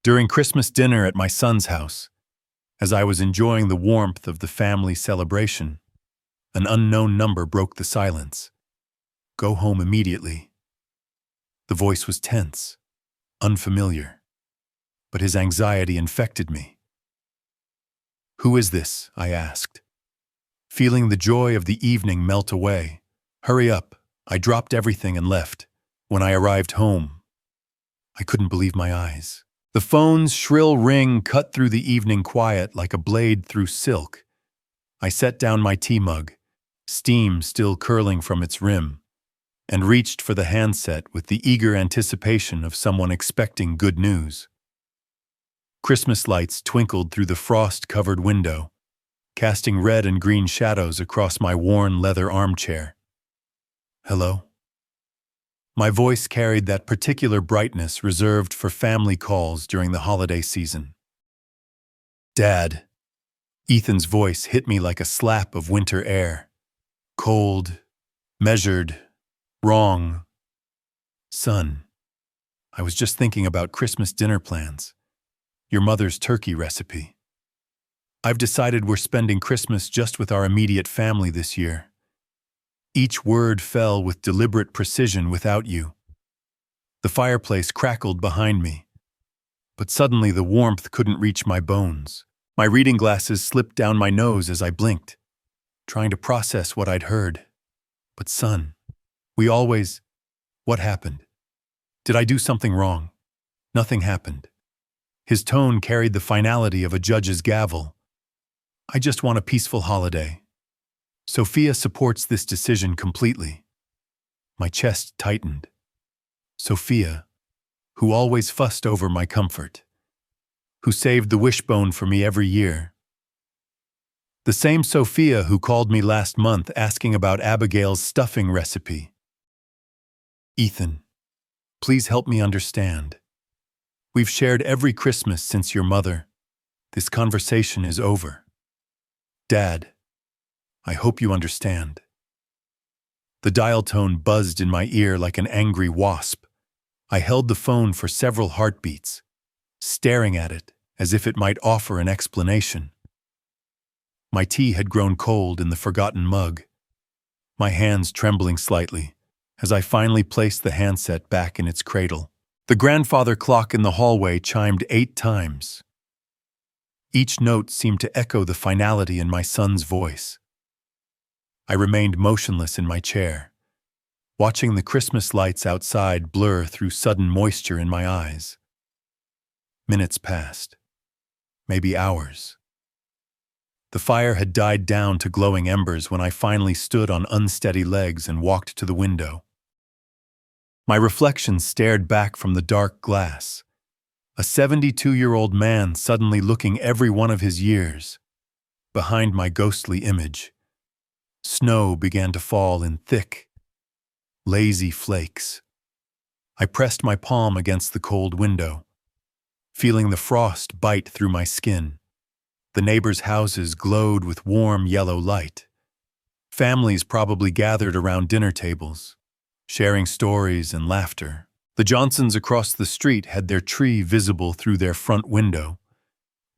During Christmas dinner at my son's house, as I was enjoying the warmth of the family celebration, an unknown number broke the silence. Go home immediately. The voice was tense, unfamiliar, but his anxiety infected me. "Who is this?" I asked, feeling the joy of the evening melt away. "Hurry up." I dropped everything and left. When I arrived home, I couldn't believe my eyes. The phone's shrill ring cut through the evening quiet like a blade through silk. I set down my tea mug, steam still curling from its rim, and reached for the handset with the eager anticipation of someone expecting good news. Christmas lights twinkled through the frost-covered window, casting red and green shadows across my worn leather armchair. "Hello?" My voice carried that particular brightness reserved for family calls during the holiday season. "Dad." Ethan's voice hit me like a slap of winter air. Cold, measured, wrong. "Son, I was just thinking about Christmas dinner plans. Your mother's turkey recipe. I've decided we're spending Christmas just with our immediate family this year." Each word fell with deliberate precision without you. The fireplace crackled behind me, but suddenly the warmth couldn't reach my bones. My reading glasses slipped down my nose as I blinked, trying to process what I'd heard. "But son, we always—" "What happened? Did I do something wrong?" "Nothing happened." His tone carried the finality of a judge's gavel. "I just want a peaceful holiday. Sophia supports this decision completely." My chest tightened. Sophia, who always fussed over my comfort, who saved the wishbone for me every year. The same Sophia who called me last month asking about Abigail's stuffing recipe. "Ethan, please help me understand. We've shared every Christmas since your mother. This conversation is over. Dad, I hope you understand." The dial tone buzzed in my ear like an angry wasp. I held the phone for several heartbeats, staring at it as if it might offer an explanation. My tea had grown cold in the forgotten mug, my hands trembling slightly as I finally placed the handset back in its cradle. The grandfather clock in the hallway chimed 8 times. Each note seemed to echo the finality in my son's voice. I remained motionless in my chair, watching the Christmas lights outside blur through sudden moisture in my eyes. Minutes passed, maybe hours. The fire had died down to glowing embers when I finally stood on unsteady legs and walked to the window. My reflection stared back from the dark glass, a 72-year-old man suddenly looking every one of his years. Behind my ghostly image, snow began to fall in thick, lazy flakes. I pressed my palm against the cold window, feeling the frost bite through my skin. The neighbors' houses glowed with warm yellow light. Families probably gathered around dinner tables, sharing stories and laughter. The Johnsons across the street had their tree visible through their front window,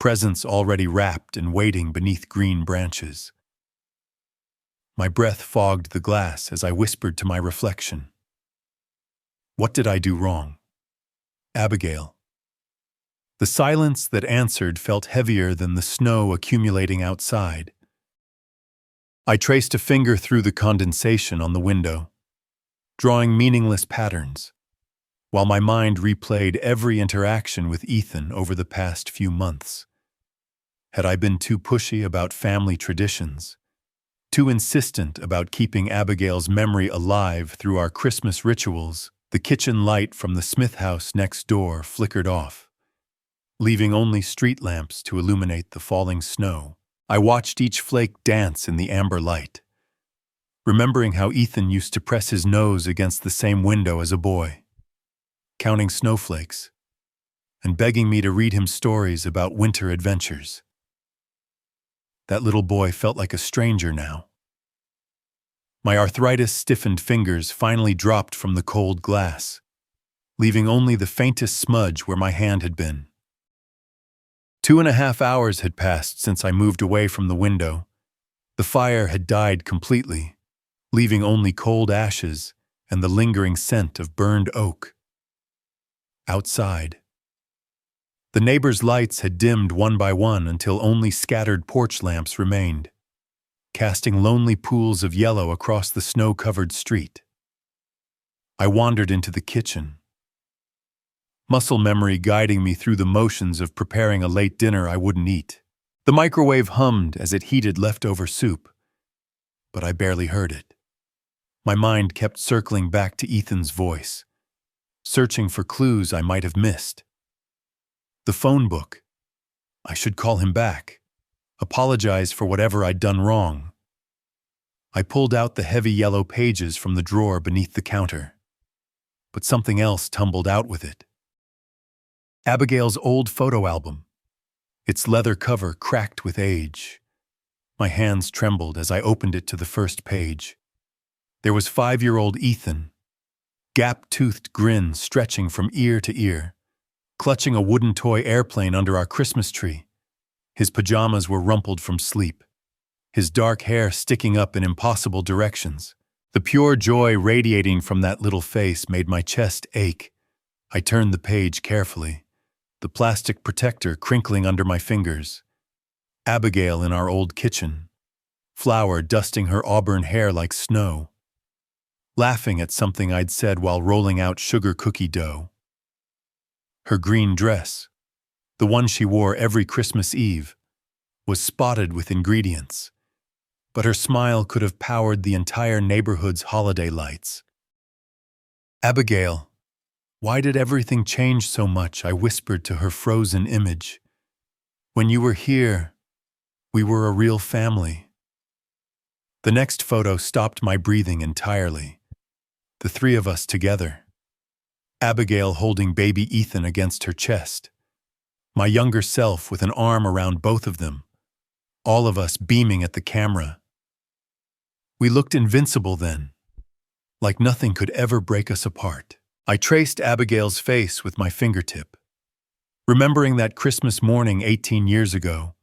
presents already wrapped and waiting beneath green branches. My breath fogged the glass as I whispered to my reflection. What did I do wrong? Abigail. The silence that answered felt heavier than the snow accumulating outside. I traced a finger through the condensation on the window, drawing meaningless patterns, while my mind replayed every interaction with Ethan over the past few months. Had I been too pushy about family traditions? Too insistent about keeping Abigail's memory alive through our Christmas rituals? The kitchen light from the Smith house next door flickered off, leaving only street lamps to illuminate the falling snow. I watched each flake dance in the amber light, remembering how Ethan used to press his nose against the same window as a boy, counting snowflakes, and begging me to read him stories about winter adventures. That little boy felt like a stranger now. My arthritis-stiffened fingers finally dropped from the cold glass, leaving only the faintest smudge where my hand had been. 2.5 hours had passed since I moved away from the window. The fire had died completely, leaving only cold ashes and the lingering scent of burned oak. Outside, the neighbors' lights had dimmed one by one until only scattered porch lamps remained, casting lonely pools of yellow across the snow-covered street. I wandered into the kitchen, muscle memory guiding me through the motions of preparing a late dinner I wouldn't eat. The microwave hummed as it heated leftover soup, but I barely heard it. My mind kept circling back to Ethan's voice, searching for clues I might have missed. The phone book. I should call him back, apologize for whatever I'd done wrong. I pulled out the heavy yellow pages from the drawer beneath the counter, but something else tumbled out with it. Abigail's old photo album, its leather cover cracked with age. My hands trembled as I opened it to the first page. There was 5-year-old Ethan, gap-toothed grin stretching from ear to ear, clutching a wooden toy airplane under our Christmas tree. His pajamas were rumpled from sleep, his dark hair sticking up in impossible directions. The pure joy radiating from that little face made my chest ache. I turned the page carefully, the plastic protector crinkling under my fingers. Abigail in our old kitchen, flour dusting her auburn hair like snow, laughing at something I'd said while rolling out sugar cookie dough. Her green dress, the one she wore every Christmas Eve, was spotted with ingredients, but her smile could have powered the entire neighborhood's holiday lights. "Abigail, why did everything change so much?" I whispered to her frozen image. "When you were here, we were a real family." The next photo stopped my breathing entirely. The three of us together. Abigail holding baby Ethan against her chest. My younger self with an arm around both of them. All of us beaming at the camera. We looked invincible then, like nothing could ever break us apart. I traced Abigail's face with my fingertip, remembering that Christmas morning 18 years ago.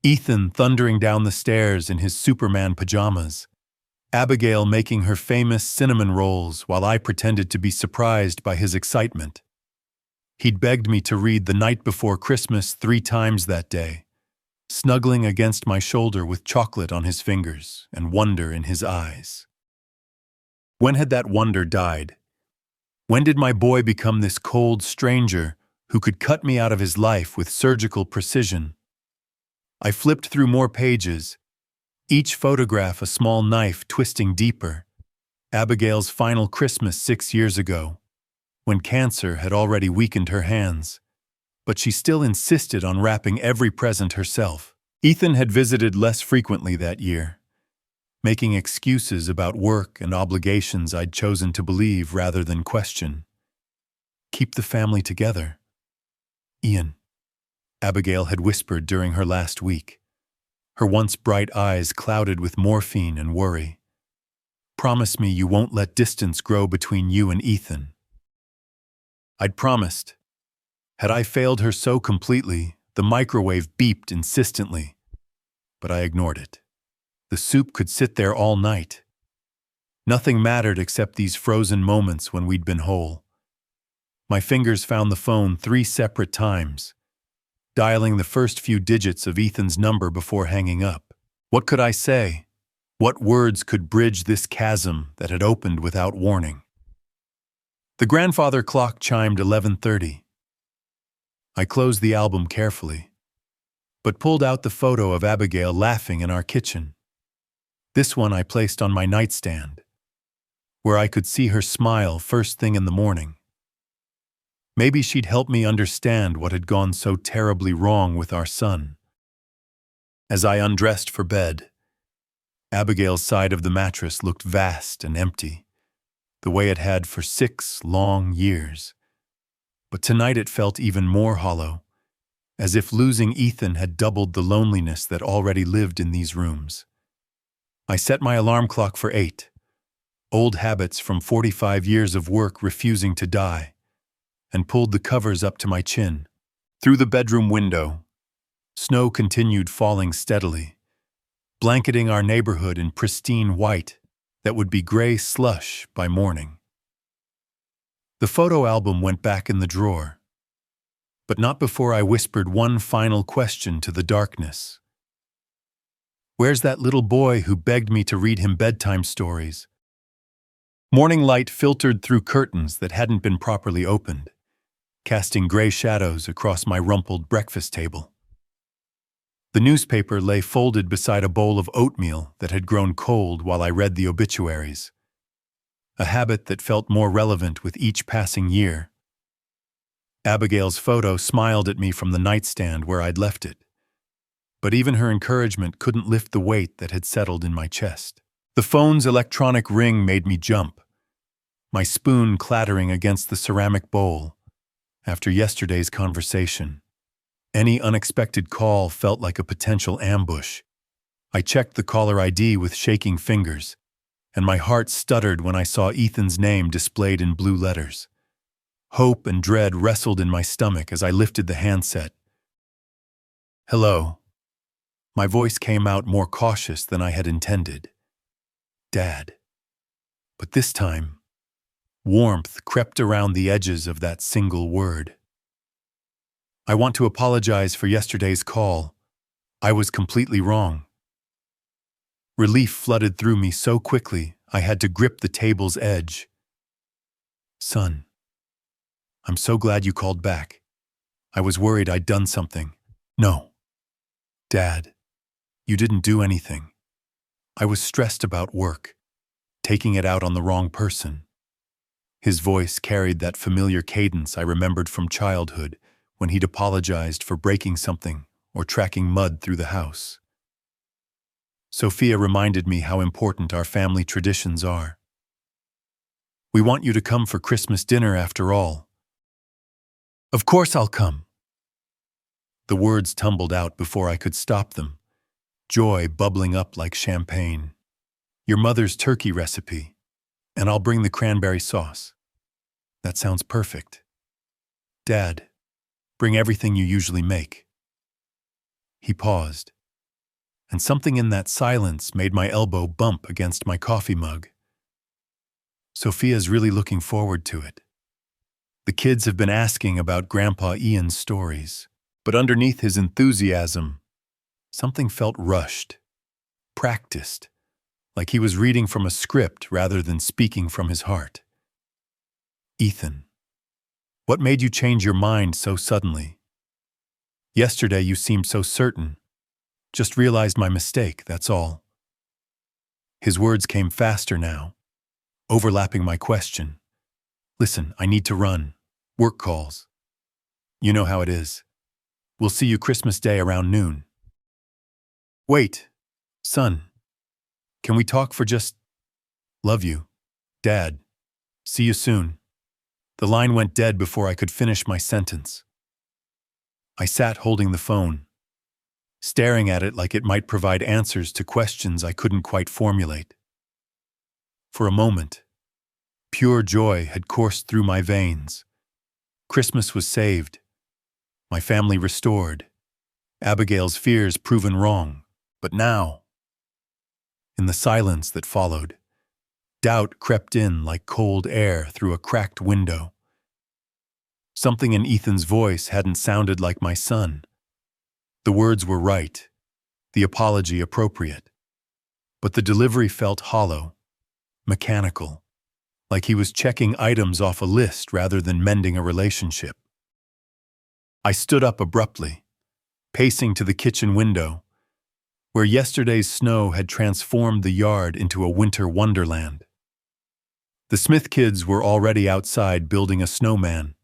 Ethan thundering down the stairs in his Superman pajamas. Abigail making her famous cinnamon rolls while I pretended to be surprised by his excitement. He'd begged me to read The Night Before Christmas 3 times that day, snuggling against my shoulder with chocolate on his fingers and wonder in his eyes. When had that wonder died? When did my boy become this cold stranger who could cut me out of his life with surgical precision? I flipped through more pages, each photograph a small knife twisting deeper. Abigail's final Christmas 6 years ago, when cancer had already weakened her hands, but she still insisted on wrapping every present herself. Ethan had visited less frequently that year, making excuses about work and obligations I'd chosen to believe rather than question. "Keep the family together, Ian," Abigail had whispered during her last week, her once bright eyes clouded with morphine and worry. "Promise me you won't let distance grow between you and Ethan." I'd promised. Had I failed her so completely, the microwave beeped insistently, but I ignored it. The soup could sit there all night. Nothing mattered except these frozen moments when we'd been whole. My fingers found the phone 3 separate times, dialing the first few digits of Ethan's number before hanging up. What could I say? What words could bridge this chasm that had opened without warning? The grandfather clock chimed 11:30. I closed the album carefully, but pulled out the photo of Abigail laughing in our kitchen. This one I placed on my nightstand, where I could see her smile first thing in the morning. Maybe she'd help me understand what had gone so terribly wrong with our son. As I undressed for bed, Abigail's side of the mattress looked vast and empty, the way it had for 6 long years. But tonight it felt even more hollow, as if losing Ethan had doubled the loneliness that already lived in these rooms. I set my alarm clock for 8, old habits from 45 years of work refusing to die, and pulled the covers up to my chin. Through the bedroom window, Snow continued falling steadily, blanketing our neighborhood in pristine white that would be gray slush by morning. The photo album went back in the drawer, but not before I whispered one final question to the darkness. Where's that little boy who begged me to read him bedtime stories? Morning light filtered through curtains that hadn't been properly opened, casting gray shadows across my rumpled breakfast table. The newspaper lay folded beside a bowl of oatmeal that had grown cold while I read the obituaries, a habit that felt more relevant with each passing year. Abigail's photo smiled at me from the nightstand where I'd left it, but even her encouragement couldn't lift the weight that had settled in my chest. The phone's electronic ring made me jump, my spoon clattering against the ceramic bowl. After yesterday's conversation, any unexpected call felt like a potential ambush. I checked the caller ID with shaking fingers, and my heart stuttered when I saw Ethan's name displayed in blue letters. Hope and dread wrestled in my stomach as I lifted the handset. Hello. My voice came out more cautious than I had intended. Dad. But this time, warmth crept around the edges of that single word. I want to apologize for yesterday's call. I was completely wrong. Relief flooded through me so quickly I had to grip the table's edge. Son, I'm so glad you called back. I was worried I'd done something. No. Dad, you didn't do anything. I was stressed about work, taking it out on the wrong person. His voice carried that familiar cadence I remembered from childhood when he'd apologized for breaking something or tracking mud through the house. Sophia reminded me how important our family traditions are. We want you to come for Christmas dinner after all. Of course I'll come. The words tumbled out before I could stop them, joy bubbling up like champagne. Your mother's turkey recipe, and I'll bring the cranberry sauce. That sounds perfect. Dad, bring everything you usually make. He paused, and something in that silence made my elbow bump against my coffee mug. Sophia's really looking forward to it. The kids have been asking about Grandpa Ian's stories, but underneath his enthusiasm, something felt rushed, practiced, like he was reading from a script rather than speaking from his heart. Ethan, what made you change your mind so suddenly? Yesterday you seemed so certain. Just realized my mistake, that's all. His words came faster now, overlapping my question. Listen, I need to run. Work calls. You know how it is. We'll see you Christmas Day around noon. Wait, son. Can we talk for just... Love you. Dad. See you soon. The line went dead before I could finish my sentence. I sat holding the phone, staring at it like it might provide answers to questions I couldn't quite formulate. For a moment, pure joy had coursed through my veins. Christmas was saved, my family restored, Abigail's fears proven wrong. But now, in the silence that followed, doubt crept in like cold air through a cracked window. Something in Ethan's voice hadn't sounded like my son. The words were right, the apology appropriate, but the delivery felt hollow, mechanical, like he was checking items off a list rather than mending a relationship. I stood up abruptly, pacing to the kitchen window, where yesterday's snow had transformed the yard into a winter wonderland. The Smith kids were already outside building a snowman,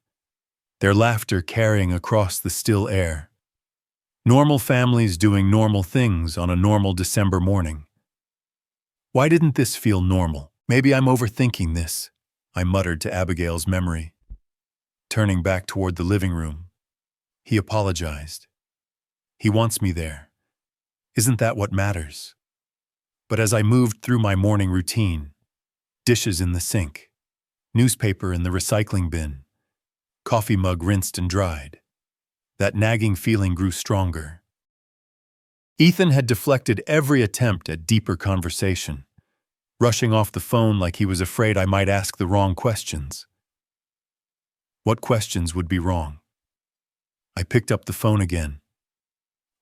their laughter carrying across the still air. Normal families doing normal things on a normal December morning. Why didn't this feel normal? Maybe I'm overthinking this, I muttered to Abigail's memory. Turning back toward the living room, he apologized. He wants me there. Isn't that what matters? But as I moved through my morning routine, dishes in the sink, newspaper in the recycling bin, coffee mug rinsed and dried, that nagging feeling grew stronger. Ethan had deflected every attempt at deeper conversation, rushing off the phone like he was afraid I might ask the wrong questions. What questions would be wrong? I picked up the phone again,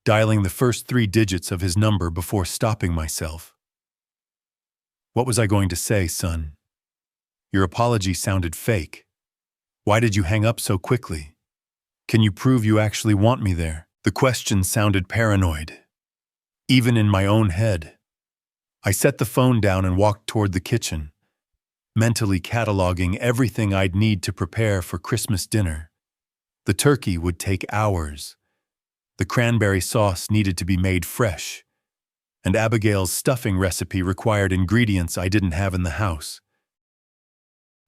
dialing the first 3 digits of his number before stopping myself. What was I going to say, son? Your apology sounded fake. Why did you hang up so quickly? Can you prove you actually want me there? The question sounded paranoid, even in my own head. I set the phone down and walked toward the kitchen, mentally cataloging everything I'd need to prepare for Christmas dinner. The turkey would take hours. The cranberry sauce needed to be made fresh, and Abigail's stuffing recipe required ingredients I didn't have in the house.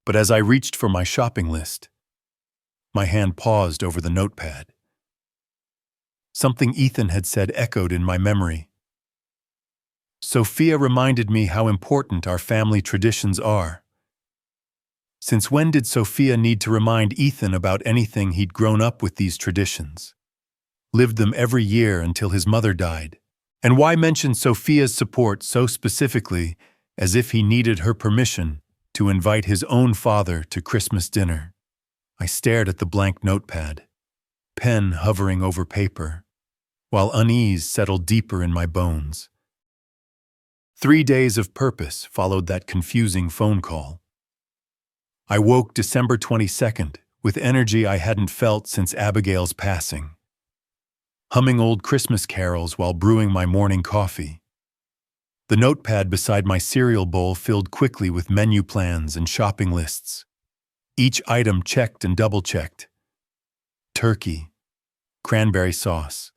But as I reached for my shopping list, my hand paused over the notepad. Something Ethan had said echoed in my memory. Sophia reminded me how important our family traditions are. Since when did Sophia need to remind Ethan about anything he'd grown up with these traditions? Lived them every year until his mother died. And why mention Sophia's support so specifically, as if he needed her permission to invite his own father to Christmas dinner? I stared at the blank notepad, pen hovering over paper, while unease settled deeper in my bones. 3 days of purpose followed that confusing phone call. I woke December 22nd with energy I hadn't felt since Abigail's passing, humming old Christmas carols while brewing my morning coffee. The notepad beside my cereal bowl filled quickly with menu plans and shopping lists, each item checked and double-checked. Turkey, cranberry sauce,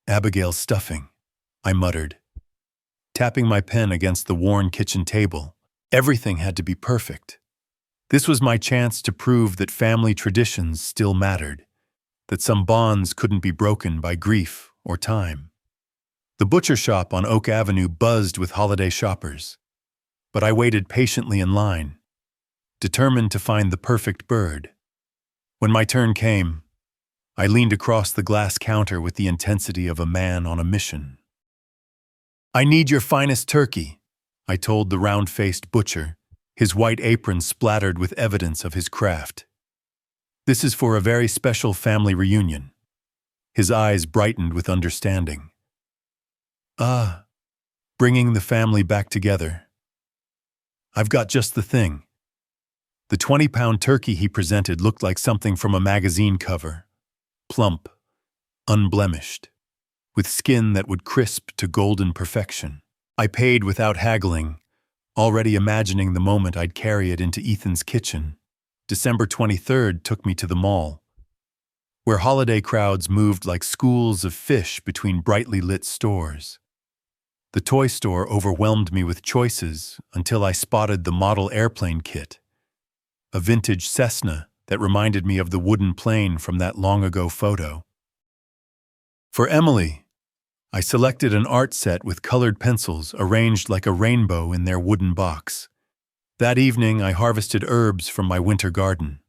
Abigail's stuffing, I muttered, tapping my pen against the worn kitchen table. Everything had to be perfect. This was my chance to prove that family traditions still mattered, that some bonds couldn't be broken by grief or time. The butcher shop on Oak Avenue buzzed with holiday shoppers, but I waited patiently in line, determined to find the perfect bird. When my turn came, I leaned across the glass counter with the intensity of a man on a mission. "I need your finest turkey," I told the round-faced butcher, his white apron splattered with evidence of his craft. "This is for a very special family reunion." His eyes brightened with understanding. "Ah, bringing the family back together. I've got just the thing." The 20-pound turkey he presented looked like something from a magazine cover, plump, unblemished, with skin that would crisp to golden perfection. I paid without haggling, already imagining the moment I'd carry it into Ethan's kitchen. December 23rd took me to the mall, where holiday crowds moved like schools of fish between brightly lit stores. The toy store overwhelmed me with choices until I spotted the model airplane kit, a vintage Cessna that reminded me of the wooden plane from that long-ago photo. For Emily, I selected an art set with colored pencils arranged like a rainbow in their wooden box. That evening, I harvested herbs from my winter garden,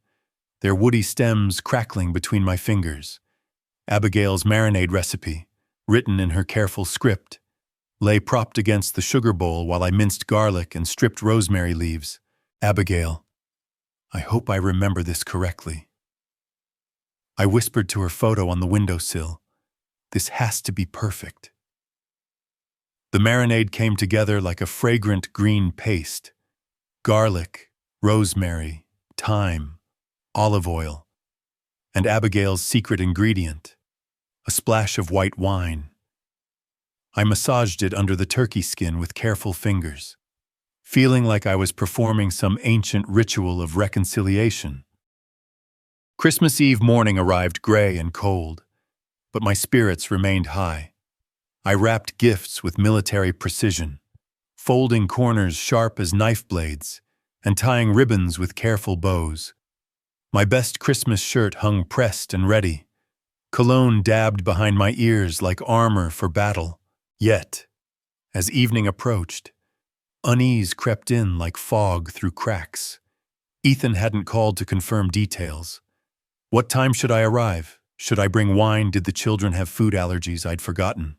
their woody stems crackling between my fingers. Abigail's marinade recipe, written in her careful script, lay propped against the sugar bowl while I minced garlic and stripped rosemary leaves. "Abigail, I hope I remember this correctly." I whispered to her photo on the windowsill. "This has to be perfect." The marinade came together like a fragrant green paste. Garlic, rosemary, thyme, olive oil, and Abigail's secret ingredient, a splash of white wine. I massaged it under the turkey skin with careful fingers, feeling like I was performing some ancient ritual of reconciliation. Christmas Eve morning arrived gray and cold, but my spirits remained high. I wrapped gifts with military precision, folding corners sharp as knife blades, and tying ribbons with careful bows. My best Christmas shirt hung pressed and ready, cologne dabbed behind my ears like armor for battle. Yet, as evening approached, unease crept in like fog through cracks. Ethan hadn't called to confirm details. What time should I arrive? Should I bring wine? Did the children have food allergies I'd forgotten?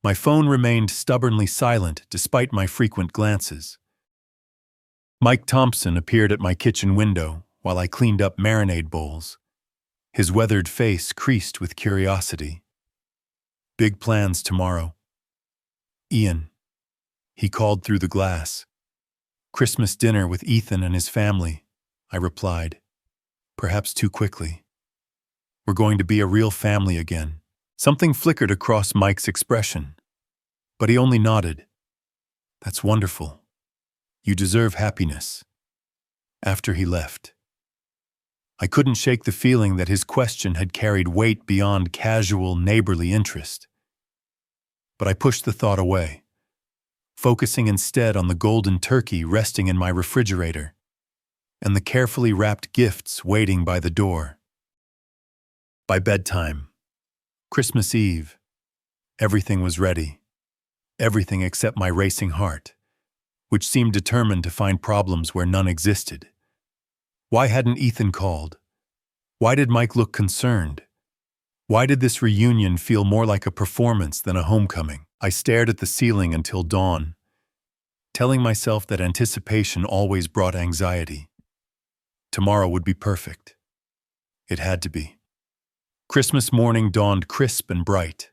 My phone remained stubbornly silent despite my frequent glances. Mike Thompson appeared at my kitchen window while I cleaned up marinade bowls. His weathered face creased with curiosity. "Big plans tomorrow." "Ian," he called through the glass. "Christmas dinner with Ethan and his family," I replied, perhaps too quickly. "We're going to be a real family again." Something flickered across Mike's expression, but he only nodded. "That's wonderful. You deserve happiness." After he left, I couldn't shake the feeling that his question had carried weight beyond casual, neighborly interest. But I pushed the thought away, focusing instead on the golden turkey resting in my refrigerator and the carefully wrapped gifts waiting by the door. By bedtime, Christmas Eve, everything was ready. Everything except my racing heart, which seemed determined to find problems where none existed. Why hadn't Ethan called? Why did Mike look concerned? Why did this reunion feel more like a performance than a homecoming? I stared at the ceiling until dawn, telling myself that anticipation always brought anxiety. Tomorrow would be perfect. It had to be. Christmas morning dawned crisp and bright,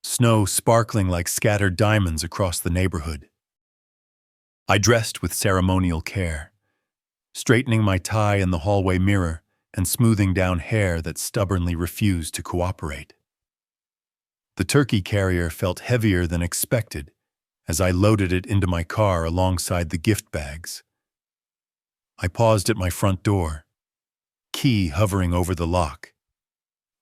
snow sparkling like scattered diamonds across the neighborhood. I dressed with ceremonial care, straightening my tie in the hallway mirror and smoothing down hair that stubbornly refused to cooperate. The turkey carrier felt heavier than expected as I loaded it into my car alongside the gift bags. I paused at my front door, key hovering over the lock,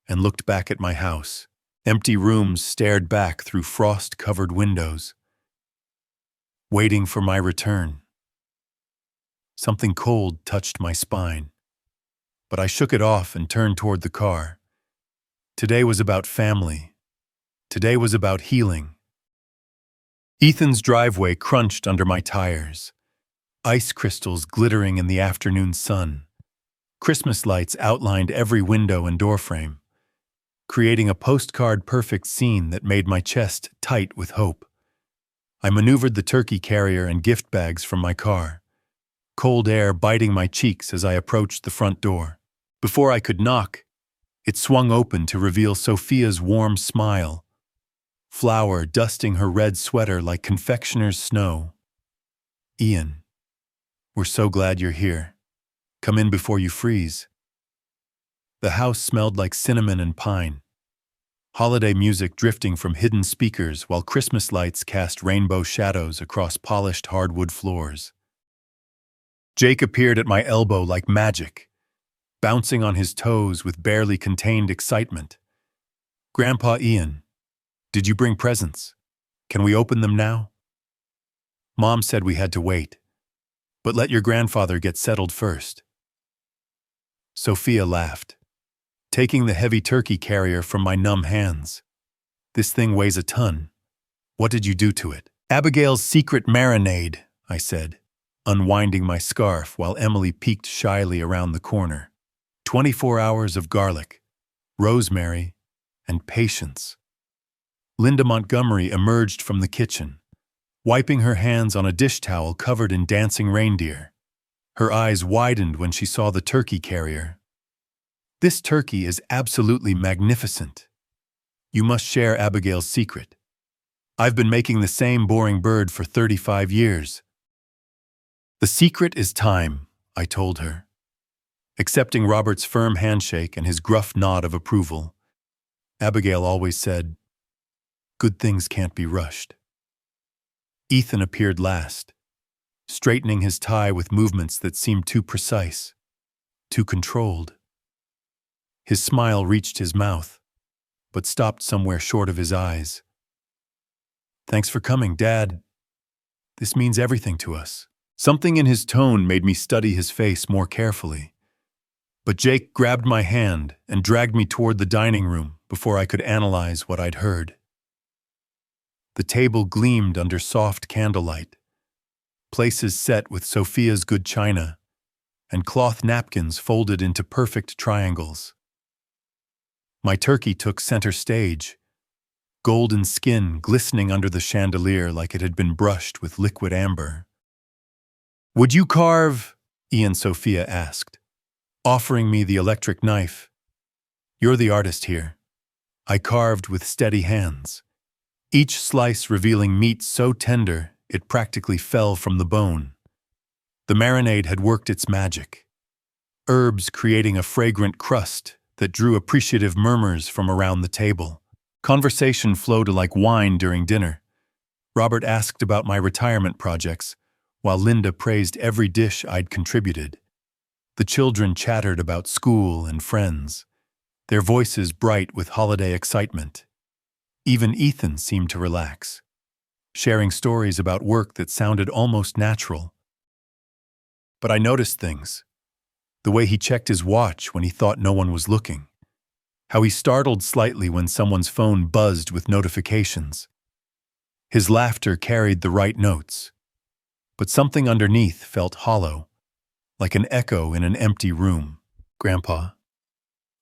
and looked back at my house. Empty rooms stared back through frost-covered windows, waiting for my return. Something cold touched my spine, but I shook it off and turned toward the car. Today was about family. Today was about healing. Ethan's driveway crunched under my tires, ice crystals glittering in the afternoon sun. Christmas lights outlined every window and doorframe, creating a postcard-perfect scene that made my chest tight with hope. I maneuvered the turkey carrier and gift bags from my car, cold air biting my cheeks as I approached the front door. Before I could knock, it swung open to reveal Sophia's warm smile, flour dusting her red sweater like confectioner's snow. "Ian, we're so glad you're here. Come in before you freeze." The house smelled like cinnamon and pine, holiday music drifting from hidden speakers while Christmas lights cast rainbow shadows across polished hardwood floors. Jake appeared at my elbow like magic, bouncing on his toes with barely contained excitement. "Grandpa Ian, did you bring presents? Can we open them now?" "Mom said we had to wait, but let your grandfather get settled first." Sophia laughed, taking the heavy turkey carrier from my numb hands. "This thing weighs a ton. What did you do to it?" "Abigail's secret marinade," I said, unwinding my scarf while Emily peeked shyly around the corner. 24 hours of garlic, rosemary, and patience. Linda Montgomery emerged from the kitchen, wiping her hands on a dish towel covered in dancing reindeer. Her eyes widened when she saw the turkey carrier. "This turkey is absolutely magnificent. You must share Abigail's secret. I've been making the same boring bird for 35 years. "The secret is time," I told her, accepting Robert's firm handshake and his gruff nod of approval. Abigail always said, "Good things can't be rushed." Ethan appeared last, straightening his tie with movements that seemed too precise, too controlled. His smile reached his mouth, but stopped somewhere short of his eyes. "Thanks for coming, Dad. This means everything to us." Something in his tone made me study his face more carefully. But Jake grabbed my hand and dragged me toward the dining room before I could analyze what I'd heard. The table gleamed under soft candlelight, places set with Sophia's good china, and cloth napkins folded into perfect triangles. My turkey took center stage, golden skin glistening under the chandelier like it had been brushed with liquid amber. "Would you carve?" Ian Sophia asked, offering me the electric knife. "You're the artist here." I carved with steady hands, each slice revealing meat so tender it practically fell from the bone. The marinade had worked its magic, herbs creating a fragrant crust that drew appreciative murmurs from around the table. Conversation flowed like wine during dinner. Robert asked about my retirement projects, while Linda praised every dish I'd contributed. The children chattered about school and friends, their voices bright with holiday excitement. Even Ethan seemed to relax, sharing stories about work that sounded almost natural. But I noticed things. The way he checked his watch when he thought no one was looking. How he startled slightly when someone's phone buzzed with notifications. His laughter carried the right notes, but something underneath felt hollow, like an echo in an empty room. "Grandpa,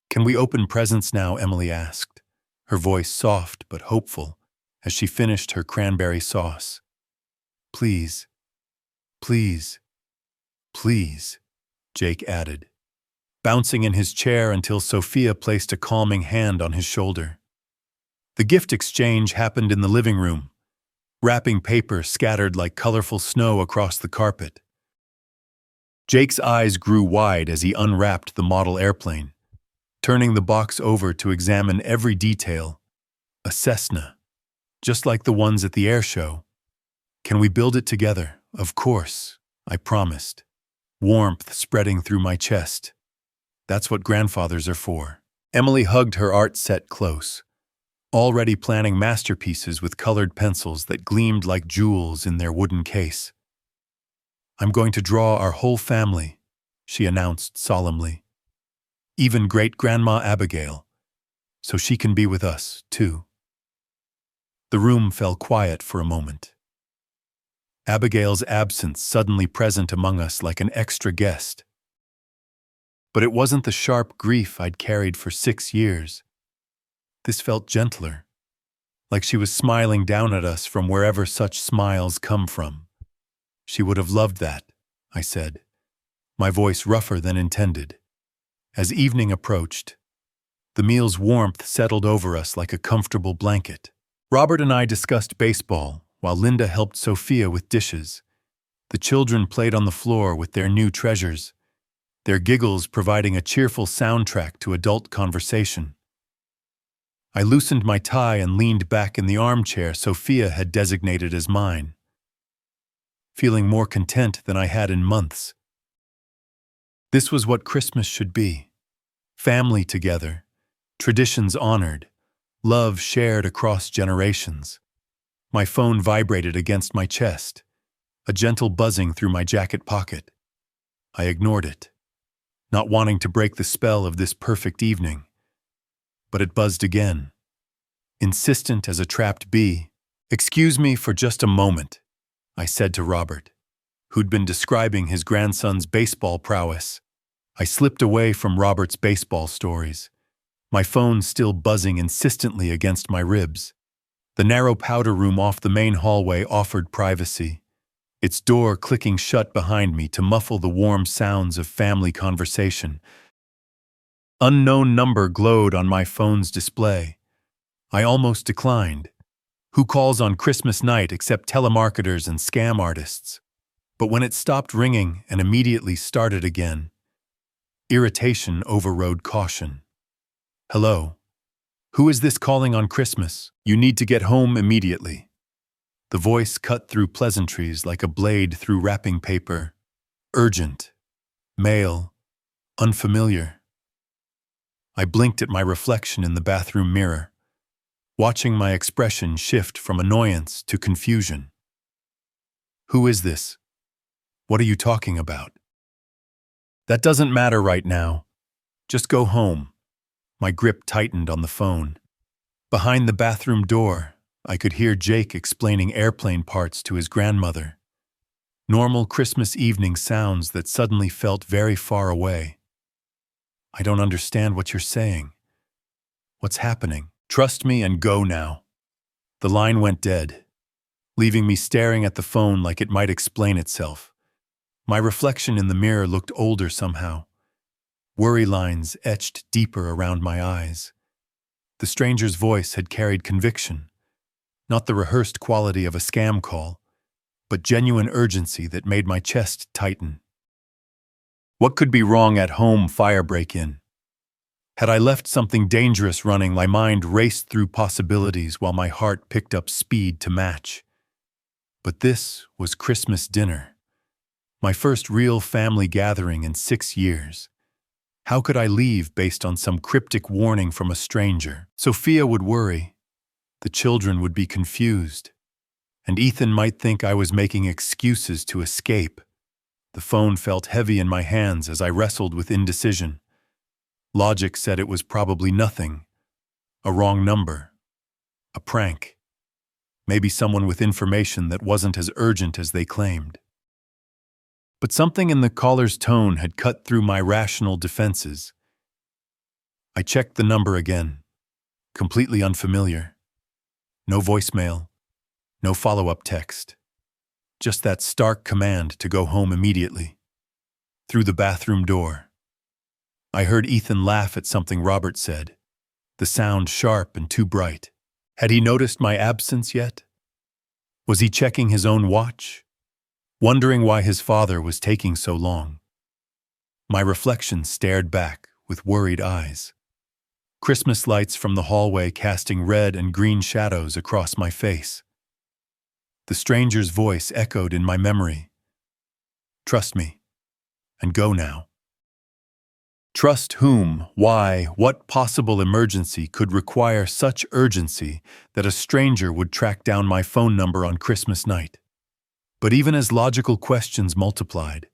can we open presents now?" Emily asked, her voice soft but hopeful as she finished her cranberry sauce. "Please, please, please," Jake added, bouncing in his chair until Sophia placed a calming hand on his shoulder. The gift exchange happened in the living room, wrapping paper scattered like colorful snow across the carpet. Jake's eyes grew wide as he unwrapped the model airplane, turning the box over to examine every detail. A Cessna, just like the ones at the air show. "Can we build it together?" "Of course," I promised, warmth spreading through my chest. That's what grandfathers are for. Emily hugged her art set close, already planning masterpieces with colored pencils that gleamed like jewels in their wooden case. "I'm going to draw our whole family," she announced solemnly. "Even great-grandma Abigail, so she can be with us, too." The room fell quiet for a moment. Abigail's absence suddenly present among us like an extra guest. But it wasn't the sharp grief I'd carried for 6 years. This felt gentler, like she was smiling down at us from wherever such smiles come from. "She would have loved that," I said, my voice rougher than intended. As evening approached, the meal's warmth settled over us like a comfortable blanket. Robert and I discussed baseball, while Linda helped Sophia with dishes. The children played on the floor with their new treasures, their giggles providing a cheerful soundtrack to adult conversation. I loosened my tie and leaned back in the armchair Sophia had designated as mine, feeling more content than I had in months. This was what Christmas should be. Family together, traditions honored, love shared across generations. My phone vibrated against my chest, a gentle buzzing through my jacket pocket. I ignored it, not wanting to break the spell of this perfect evening. But it buzzed again, insistent as a trapped bee. "Excuse me for just a moment," I said to Robert, who'd been describing his grandson's baseball prowess. I slipped away from Robert's baseball stories, my phone still buzzing insistently against my ribs. The narrow powder room off the main hallway offered privacy, its door clicking shut behind me to muffle the warm sounds of family conversation. Unknown number glowed on my phone's display. I almost declined. Who calls on Christmas night except telemarketers and scam artists? But when it stopped ringing and immediately started again, irritation overrode caution. "Hello. Who is this calling on Christmas? You need to get home immediately." The voice cut through pleasantries like a blade through wrapping paper. Urgent. Male. Unfamiliar. I blinked at my reflection in the bathroom mirror, watching my expression shift from annoyance to confusion. "Who is this? What are you talking about?" "That doesn't matter right now. Just go home." My grip tightened on the phone. Behind the bathroom door, I could hear Jake explaining airplane parts to his grandmother. Normal Christmas evening sounds that suddenly felt very far away. "I don't understand what you're saying. What's happening?" "Trust me and go now." The line went dead, leaving me staring at the phone like it might explain itself. My reflection in the mirror looked older somehow, worry lines etched deeper around my eyes. The stranger's voice had carried conviction, not the rehearsed quality of a scam call, but genuine urgency that made my chest tighten. What could be wrong at home fire break-in? Had I left something dangerous running, my mind raced through possibilities while my heart picked up speed to match. But this was Christmas dinner, my first real family gathering in 6 years. How could I leave based on some cryptic warning from a stranger? Sophia would worry, the children would be confused, and Ethan might think I was making excuses to escape. The phone felt heavy in my hands as I wrestled with indecision. Logic said it was probably nothing, a wrong number, a prank, maybe someone with information that wasn't as urgent as they claimed. But something in the caller's tone had cut through my rational defenses. I checked the number again, completely unfamiliar. No voicemail, no follow-up text. Just that stark command to go home immediately. Through the bathroom door, I heard Ethan laugh at something Robert said, the sound sharp and too bright. Had he noticed my absence yet? Was he checking his own watch, wondering why his father was taking so long? My reflection stared back with worried eyes. Christmas lights from the hallway casting red and green shadows across my face. The stranger's voice echoed in my memory. Trust me, and go now. Trust whom, why, what possible emergency could require such urgency that a stranger would track down my phone number on Christmas night? But even as logical questions multiplied,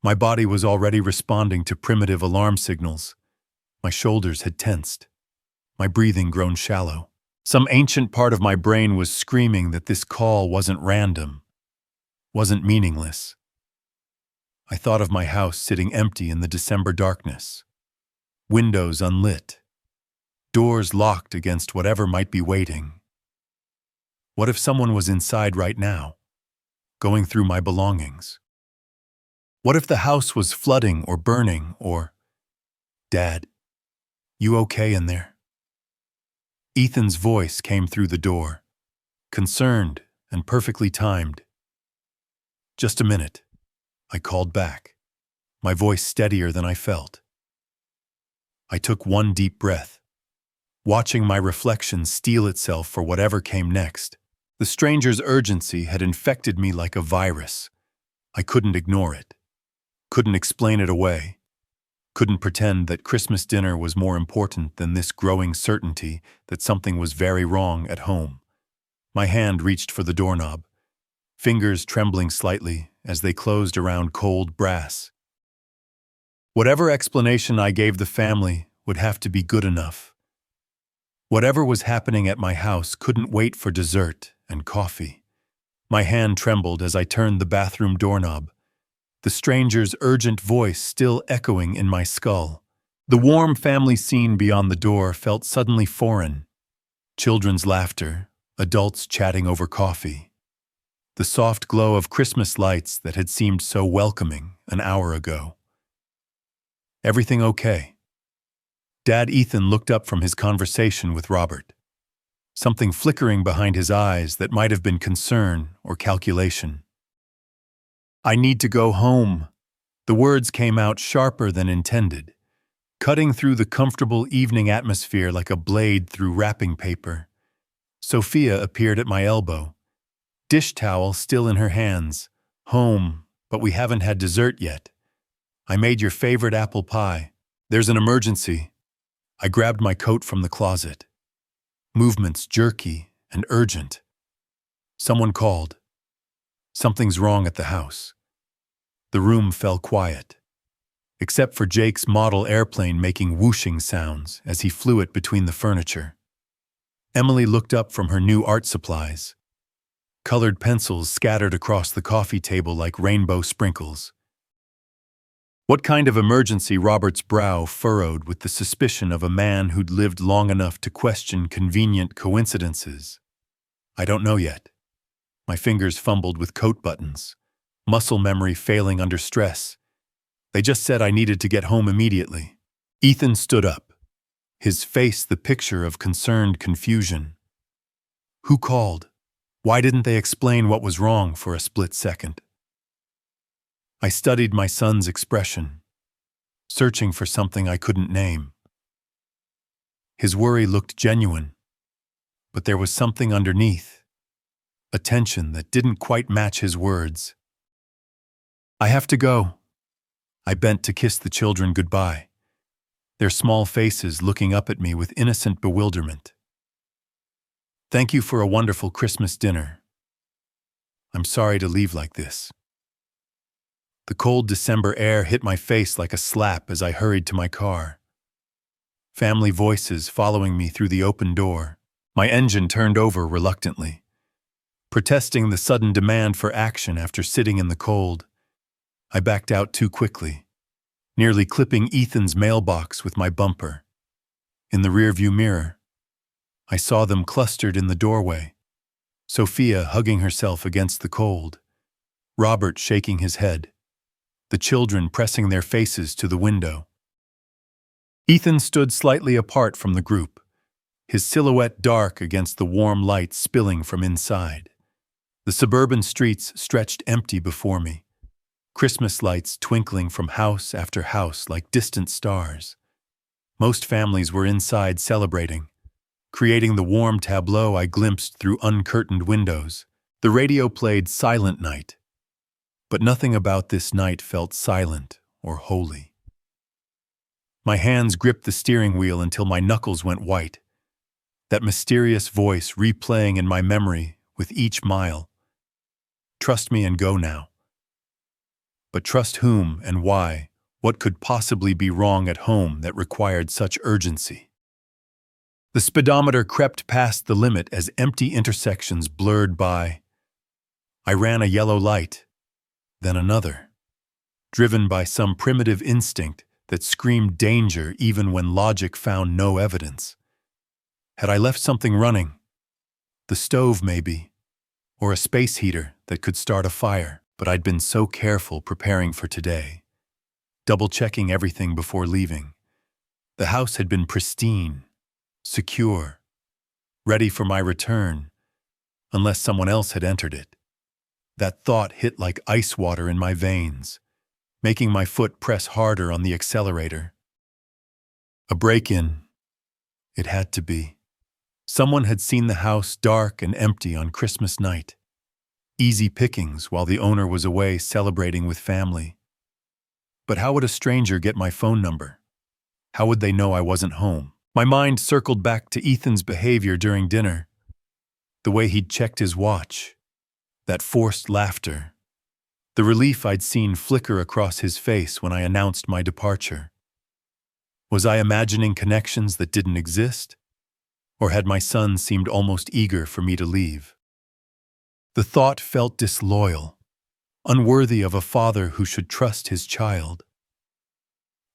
my body was already responding to primitive alarm signals. My shoulders had tensed, my breathing grown shallow. Some ancient part of my brain was screaming that this call wasn't random, wasn't meaningless. I thought of my house sitting empty in the December darkness, windows unlit, doors locked against whatever might be waiting. What if someone was inside right now, going through my belongings? What if the house was flooding or burning or, Dad, you okay in there? Ethan's voice came through the door, concerned and perfectly timed. Just a minute. I called back, my voice steadier than I felt. I took one deep breath, watching my reflection steel itself for whatever came next. The stranger's urgency had infected me like a virus. I couldn't ignore it, couldn't explain it away, couldn't pretend that Christmas dinner was more important than this growing certainty that something was very wrong at home. My hand reached for the doorknob, fingers trembling slightly as they closed around cold brass. Whatever explanation I gave the family would have to be good enough. Whatever was happening at my house couldn't wait for dessert and coffee. My hand trembled as I turned the bathroom doorknob, the stranger's urgent voice still echoing in my skull. The warm family scene beyond the door felt suddenly foreign. Children's laughter, adults chatting over coffee. The soft glow of Christmas lights that had seemed so welcoming an hour ago. Everything okay? Dad Ethan looked up from his conversation with Robert, something flickering behind his eyes that might have been concern or calculation. I need to go home. The words came out sharper than intended, cutting through the comfortable evening atmosphere like a blade through wrapping paper. Sophia appeared at my elbow, dish towel still in her hands. Home, but we haven't had dessert yet. I made your favorite apple pie. There's an emergency. I grabbed my coat from the closet. Movements jerky and urgent. Someone called. Something's wrong at the house. The room fell quiet, except for Jake's model airplane making whooshing sounds as he flew it between the furniture. Emily looked up from her new art supplies. Colored pencils scattered across the coffee table like rainbow sprinkles. What kind of emergency? Robert's brow furrowed with the suspicion of a man who'd lived long enough to question convenient coincidences. I don't know yet. My fingers fumbled with coat buttons, muscle memory failing under stress. They just said I needed to get home immediately. Ethan stood up, his face the picture of concerned confusion. Who called? Why didn't they explain what was wrong for a split second? I studied my son's expression, searching for something I couldn't name. His worry looked genuine, but there was something underneath, a tension that didn't quite match his words. I have to go. I bent to kiss the children goodbye, their small faces looking up at me with innocent bewilderment. Thank you for a wonderful Christmas dinner. I'm sorry to leave like this. The cold December air hit my face like a slap as I hurried to my car. Family voices following me through the open door. My engine turned over reluctantly, protesting the sudden demand for action after sitting in the cold. I backed out too quickly, nearly clipping Ethan's mailbox with my bumper. In the rearview mirror, I saw them clustered in the doorway, Sophia hugging herself against the cold, Robert shaking his head, the children pressing their faces to the window. Ethan stood slightly apart from the group, his silhouette dark against the warm light spilling from inside. The suburban streets stretched empty before me, Christmas lights twinkling from house after house like distant stars. Most families were inside celebrating, creating the warm tableau I glimpsed through uncurtained windows. The radio played Silent Night, but nothing about this night felt silent or holy. My hands gripped the steering wheel until my knuckles went white, that mysterious voice replaying in my memory with each mile. Trust me and go now. But trust whom and why? What could possibly be wrong at home that required such urgency? The speedometer crept past the limit as empty intersections blurred by. I ran a yellow light, then another, driven by some primitive instinct that screamed danger even when logic found no evidence. Had I left something running? The stove, maybe, or a space heater that could start a fire, but I'd been so careful preparing for today, double-checking everything before leaving. The house had been pristine, secure, ready for my return, unless someone else had entered it. That thought hit like ice water in my veins, making my foot press harder on the accelerator. A break-in. It had to be. Someone had seen the house dark and empty on Christmas night. Easy pickings while the owner was away celebrating with family. But how would a stranger get my phone number? How would they know I wasn't home? My mind circled back to Ethan's behavior during dinner. The way he'd checked his watch. That forced laughter. The relief I'd seen flicker across his face when I announced my departure. Was I imagining connections that didn't exist? Or had my son seemed almost eager for me to leave? The thought felt disloyal, unworthy of a father who should trust his child.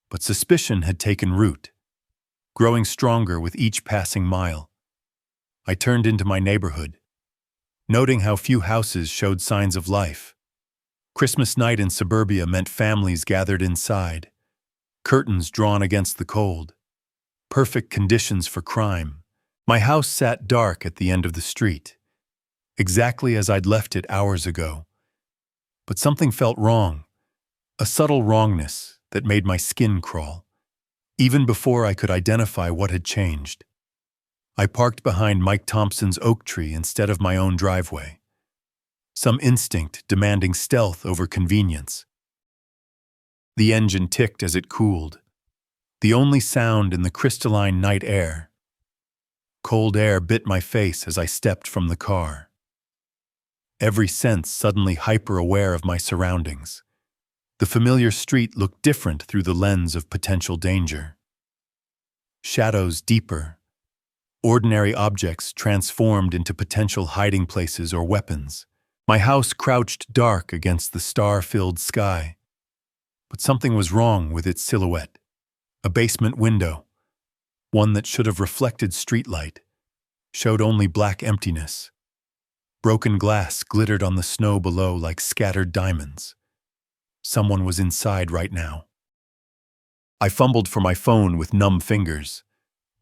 But suspicion had taken root, growing stronger with each passing mile. I turned into my neighborhood, noting how few houses showed signs of life. Christmas night in suburbia meant families gathered inside, curtains drawn against the cold, perfect conditions for crime. My house sat dark at the end of the street, exactly as I'd left it hours ago. But something felt wrong, a subtle wrongness that made my skin crawl, even before I could identify what had changed. I parked behind Mike Thompson's oak tree instead of my own driveway, some instinct demanding stealth over convenience. The engine ticked as it cooled, the only sound in the crystalline night air. Cold air bit my face as I stepped from the car. Every sense suddenly hyper-aware of my surroundings. The familiar street looked different through the lens of potential danger. Shadows deeper, ordinary objects transformed into potential hiding places or weapons. My house crouched dark against the star-filled sky. But something was wrong with its silhouette. A basement window, one that should have reflected streetlight, showed only black emptiness. Broken glass glittered on the snow below like scattered diamonds. Someone was inside right now. I fumbled for my phone with numb fingers,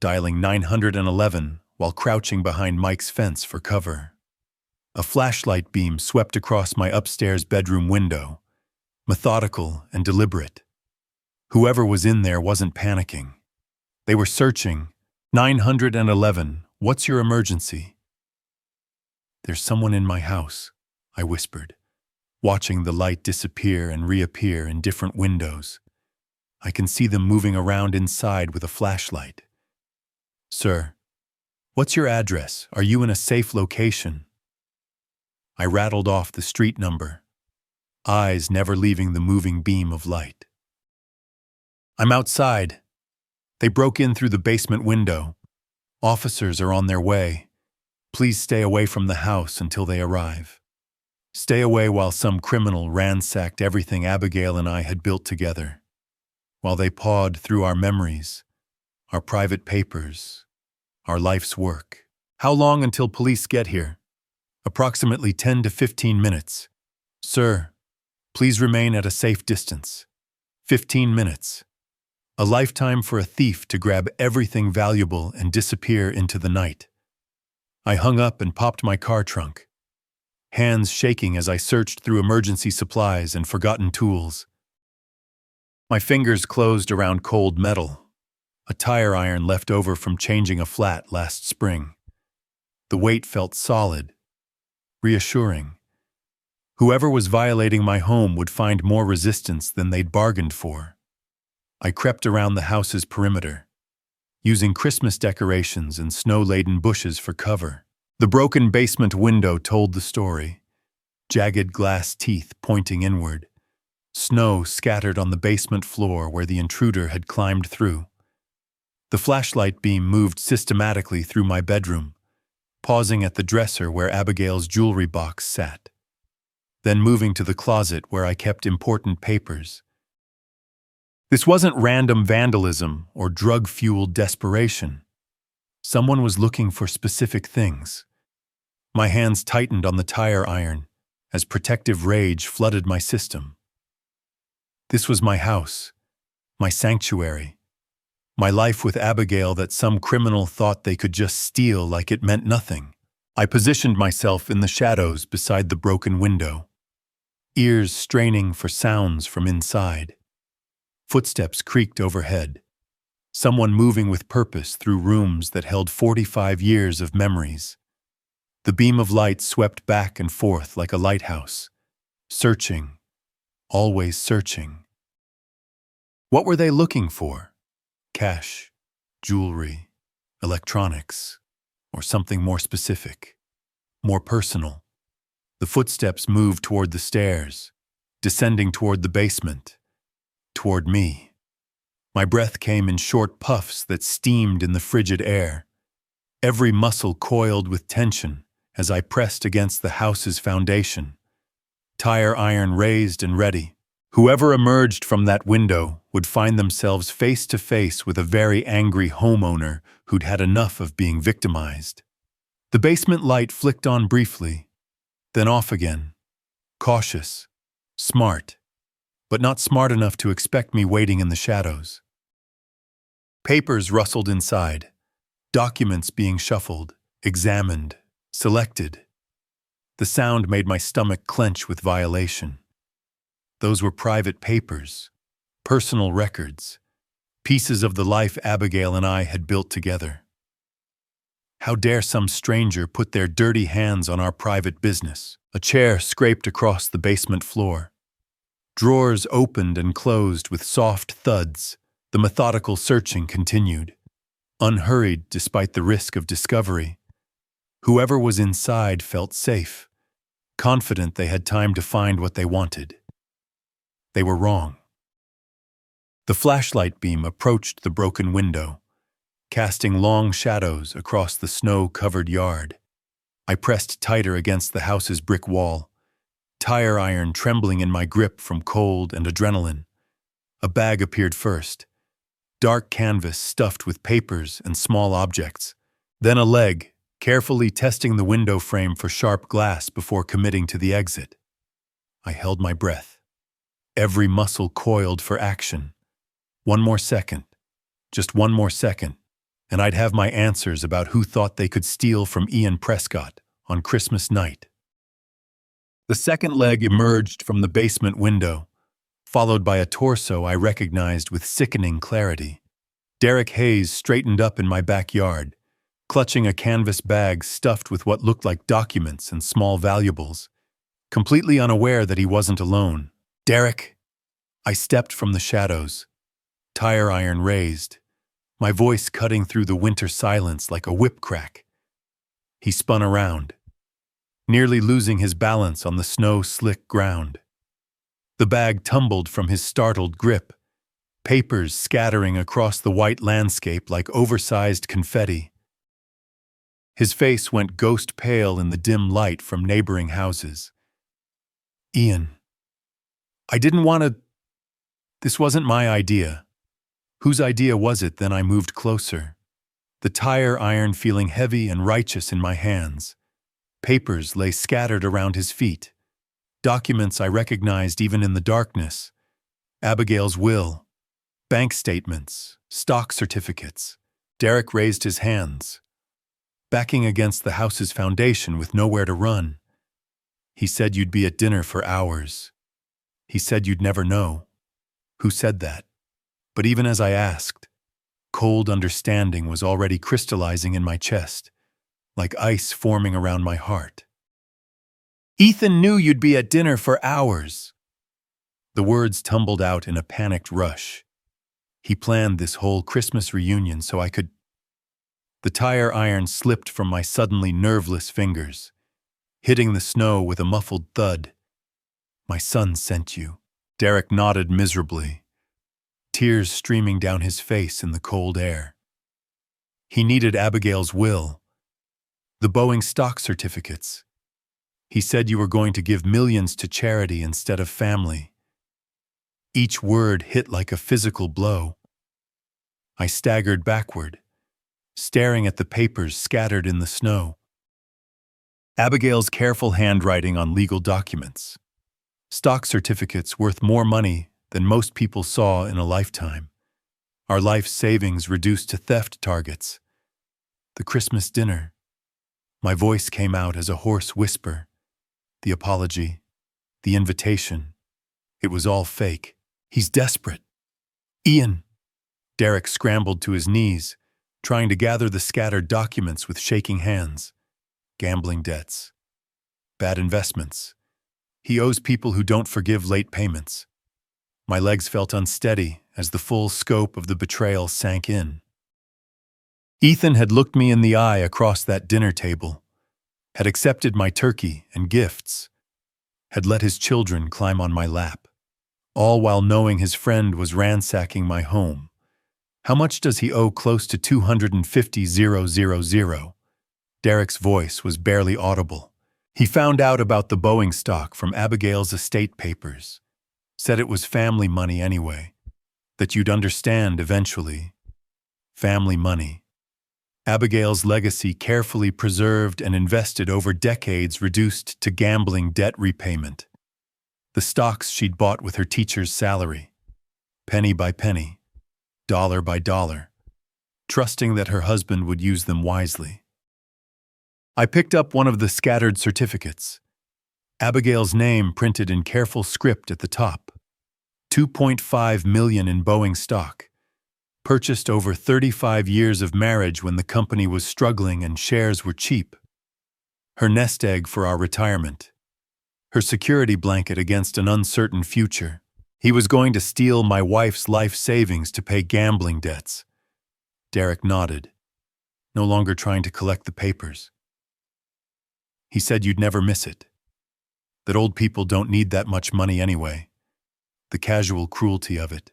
dialing 911 while crouching behind Mike's fence for cover. A flashlight beam swept across my upstairs bedroom window, methodical and deliberate. Whoever was in there wasn't panicking. They were searching. 911, what's your emergency? There's someone in my house, I whispered, watching the light disappear and reappear in different windows. I can see them moving around inside with a flashlight. Sir, what's your address? Are you in a safe location? I rattled off the street number, eyes never leaving the moving beam of light. I'm outside. They broke in through the basement window. Officers are on their way. Please stay away from the house until they arrive. Stay away while some criminal ransacked everything Abigail and I had built together. While they pawed through our memories, our private papers, our life's work. How long until police get here? Approximately 10 to 15 minutes. Sir, please remain at a safe distance. 15 minutes. A lifetime for a thief to grab everything valuable and disappear into the night. I hung up and popped my car trunk, hands shaking as I searched through emergency supplies and forgotten tools. My fingers closed around cold metal, a tire iron left over from changing a flat last spring. The weight felt solid, reassuring. Whoever was violating my home would find more resistance than they'd bargained for. I crept around the house's perimeter, using Christmas decorations and snow-laden bushes for cover. The broken basement window told the story, jagged glass teeth pointing inward, snow scattered on the basement floor where the intruder had climbed through. The flashlight beam moved systematically through my bedroom, pausing at the dresser where Abigail's jewelry box sat, then moving to the closet where I kept important papers. This wasn't random vandalism or drug-fueled desperation. Someone was looking for specific things. My hands tightened on the tire iron as protective rage flooded my system. This was my house, my sanctuary, my life with Abigail that some criminal thought they could just steal like it meant nothing. I positioned myself in the shadows beside the broken window, ears straining for sounds from inside. Footsteps creaked overhead, someone moving with purpose through rooms that held 45 years of memories. The beam of light swept back and forth like a lighthouse, searching, always searching. What were they looking for? Cash, jewelry, electronics, or something more specific, more personal? The footsteps moved toward the stairs, descending toward the basement. Toward me. My breath came in short puffs that steamed in the frigid air. Every muscle coiled with tension as I pressed against the house's foundation. Tire iron raised and ready. Whoever emerged from that window would find themselves face to face with a very angry homeowner who'd had enough of being victimized. The basement light flicked on briefly, then off again. Cautious, smart, but not smart enough to expect me waiting in the shadows. Papers rustled inside, documents being shuffled, examined, selected. The sound made my stomach clench with violation. Those were private papers, personal records, pieces of the life Abigail and I had built together. How dare some stranger put their dirty hands on our private business? A chair scraped across the basement floor. Drawers opened and closed with soft thuds. The methodical searching continued, unhurried despite the risk of discovery. Whoever was inside felt safe, confident they had time to find what they wanted. They were wrong. The flashlight beam approached the broken window, casting long shadows across the snow-covered yard. I pressed tighter against the house's brick wall, tire iron trembling in my grip from cold and adrenaline. A bag appeared first, dark canvas stuffed with papers and small objects. Then a leg, carefully testing the window frame for sharp glass before committing to the exit. I held my breath. Every muscle coiled for action. One more second, just one more second, and I'd have my answers about who thought they could steal from Ian Prescott on Christmas night. The second leg emerged from the basement window, followed by a torso I recognized with sickening clarity. Derek Hayes straightened up in my backyard, clutching a canvas bag stuffed with what looked like documents and small valuables, completely unaware that he wasn't alone. "Derek!" I stepped from the shadows, tire iron raised, my voice cutting through the winter silence like a whip crack. He spun around, nearly losing his balance on the snow-slick ground. The bag tumbled from his startled grip, papers scattering across the white landscape like oversized confetti. His face went ghost pale in the dim light from neighboring houses. "Ian, I didn't want to. This wasn't my idea." Whose idea was it? Then I moved closer, the tire iron feeling heavy and righteous in my hands. Papers lay scattered around his feet. Documents I recognized even in the darkness. Abigail's will, bank statements, stock certificates. Derek raised his hands, backing against the house's foundation with nowhere to run. "He said you'd be at dinner for hours. He said you'd never know." Who said that? But even as I asked, cold understanding was already crystallizing in my chest, like ice forming around my heart. "Ethan knew you'd be at dinner for hours." The words tumbled out in a panicked rush. He planned this whole Christmas reunion so I could. The tire iron slipped from my suddenly nerveless fingers, hitting the snow with a muffled thud. "My son sent you." Derek nodded miserably, tears streaming down his face in the cold air. "He needed Abigail's will, the Boeing stock certificates. He said you were going to give millions to charity instead of family." Each word hit like a physical blow. I staggered backward, staring at the papers scattered in the snow. Abigail's careful handwriting on legal documents. Stock certificates worth more money than most people saw in a lifetime. Our life savings reduced to theft targets. The Christmas dinner. My voice came out as a hoarse whisper. The apology, the invitation. It was all fake. "He's desperate." "Ian!" Derek scrambled to his knees, trying to gather the scattered documents with shaking hands. Gambling debts. Bad investments. He owes people who don't forgive late payments. My legs felt unsteady as the full scope of the betrayal sank in. Ethan had looked me in the eye across that dinner table, had accepted my turkey and gifts, had let his children climb on my lap, all while knowing his friend was ransacking my home. How much does he owe? Close to $250,000. Derek's voice was barely audible. He found out about the Boeing stock from Abigail's estate papers. Said it was family money anyway. That you'd understand eventually. Family money. Abigail's legacy carefully preserved and invested over decades reduced to gambling debt repayment. The stocks she'd bought with her teacher's salary. Penny by penny. Dollar by dollar. Trusting that her husband would use them wisely. I picked up one of the scattered certificates. Abigail's name printed in careful script at the top. 2.5 million in Boeing stock. Purchased over 35 years of marriage when the company was struggling and shares were cheap. Her nest egg for our retirement. Her security blanket against an uncertain future. He was going to steal my wife's life savings to pay gambling debts. Derek nodded, no longer trying to collect the papers. He said you'd never miss it. That old people don't need that much money anyway. The casual cruelty of it.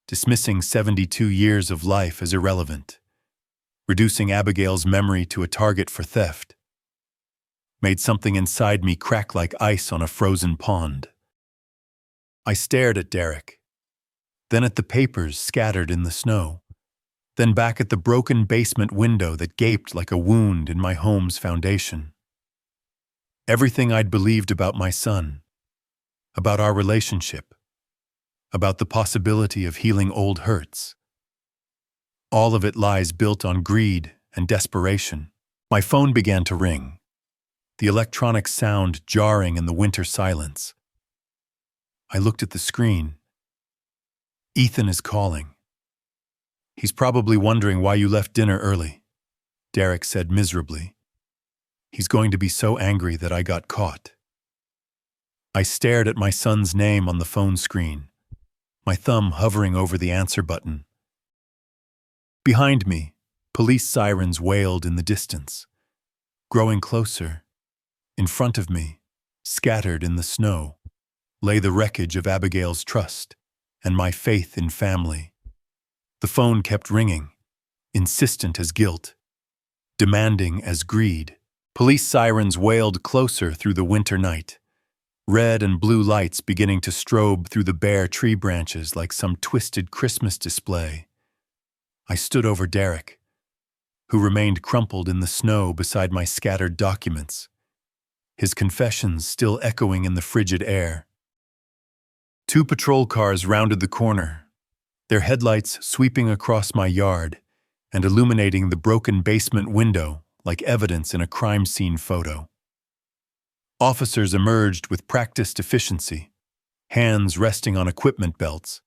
Dismissing 72 years of life as irrelevant. Reducing Abigail's memory to a target for theft. Made something inside me crack like ice on a frozen pond. I stared at Derek, then at the papers scattered in the snow. then back at the broken basement window that gaped like a wound in my home's foundation. Everything I'd believed about my son, about our relationship, about the possibility of healing old hurts. All of it lies built on greed and desperation. My phone began to ring, the electronic sound jarring in the winter silence. I looked at the screen. Ethan is calling. He's probably wondering why you left dinner early, Derek said miserably. He's going to be so angry that I got caught. I stared at my son's name on the phone screen, my thumb hovering over the answer button. Behind me, police sirens wailed in the distance. Growing closer, in front of me, scattered in the snow, lay the wreckage of Abigail's trust and my faith in family. The phone kept ringing, insistent as guilt, demanding as greed. Police sirens wailed closer through the winter night, red and blue lights beginning to strobe through the bare tree branches like some twisted Christmas display. I stood over Derek, who remained crumpled in the snow beside my scattered documents, his confessions still echoing in the frigid air. 2 patrol cars rounded the corner, their headlights sweeping across my yard and illuminating the broken basement window like evidence in a crime scene photo. Officers emerged with practiced efficiency, hands resting on equipment belts,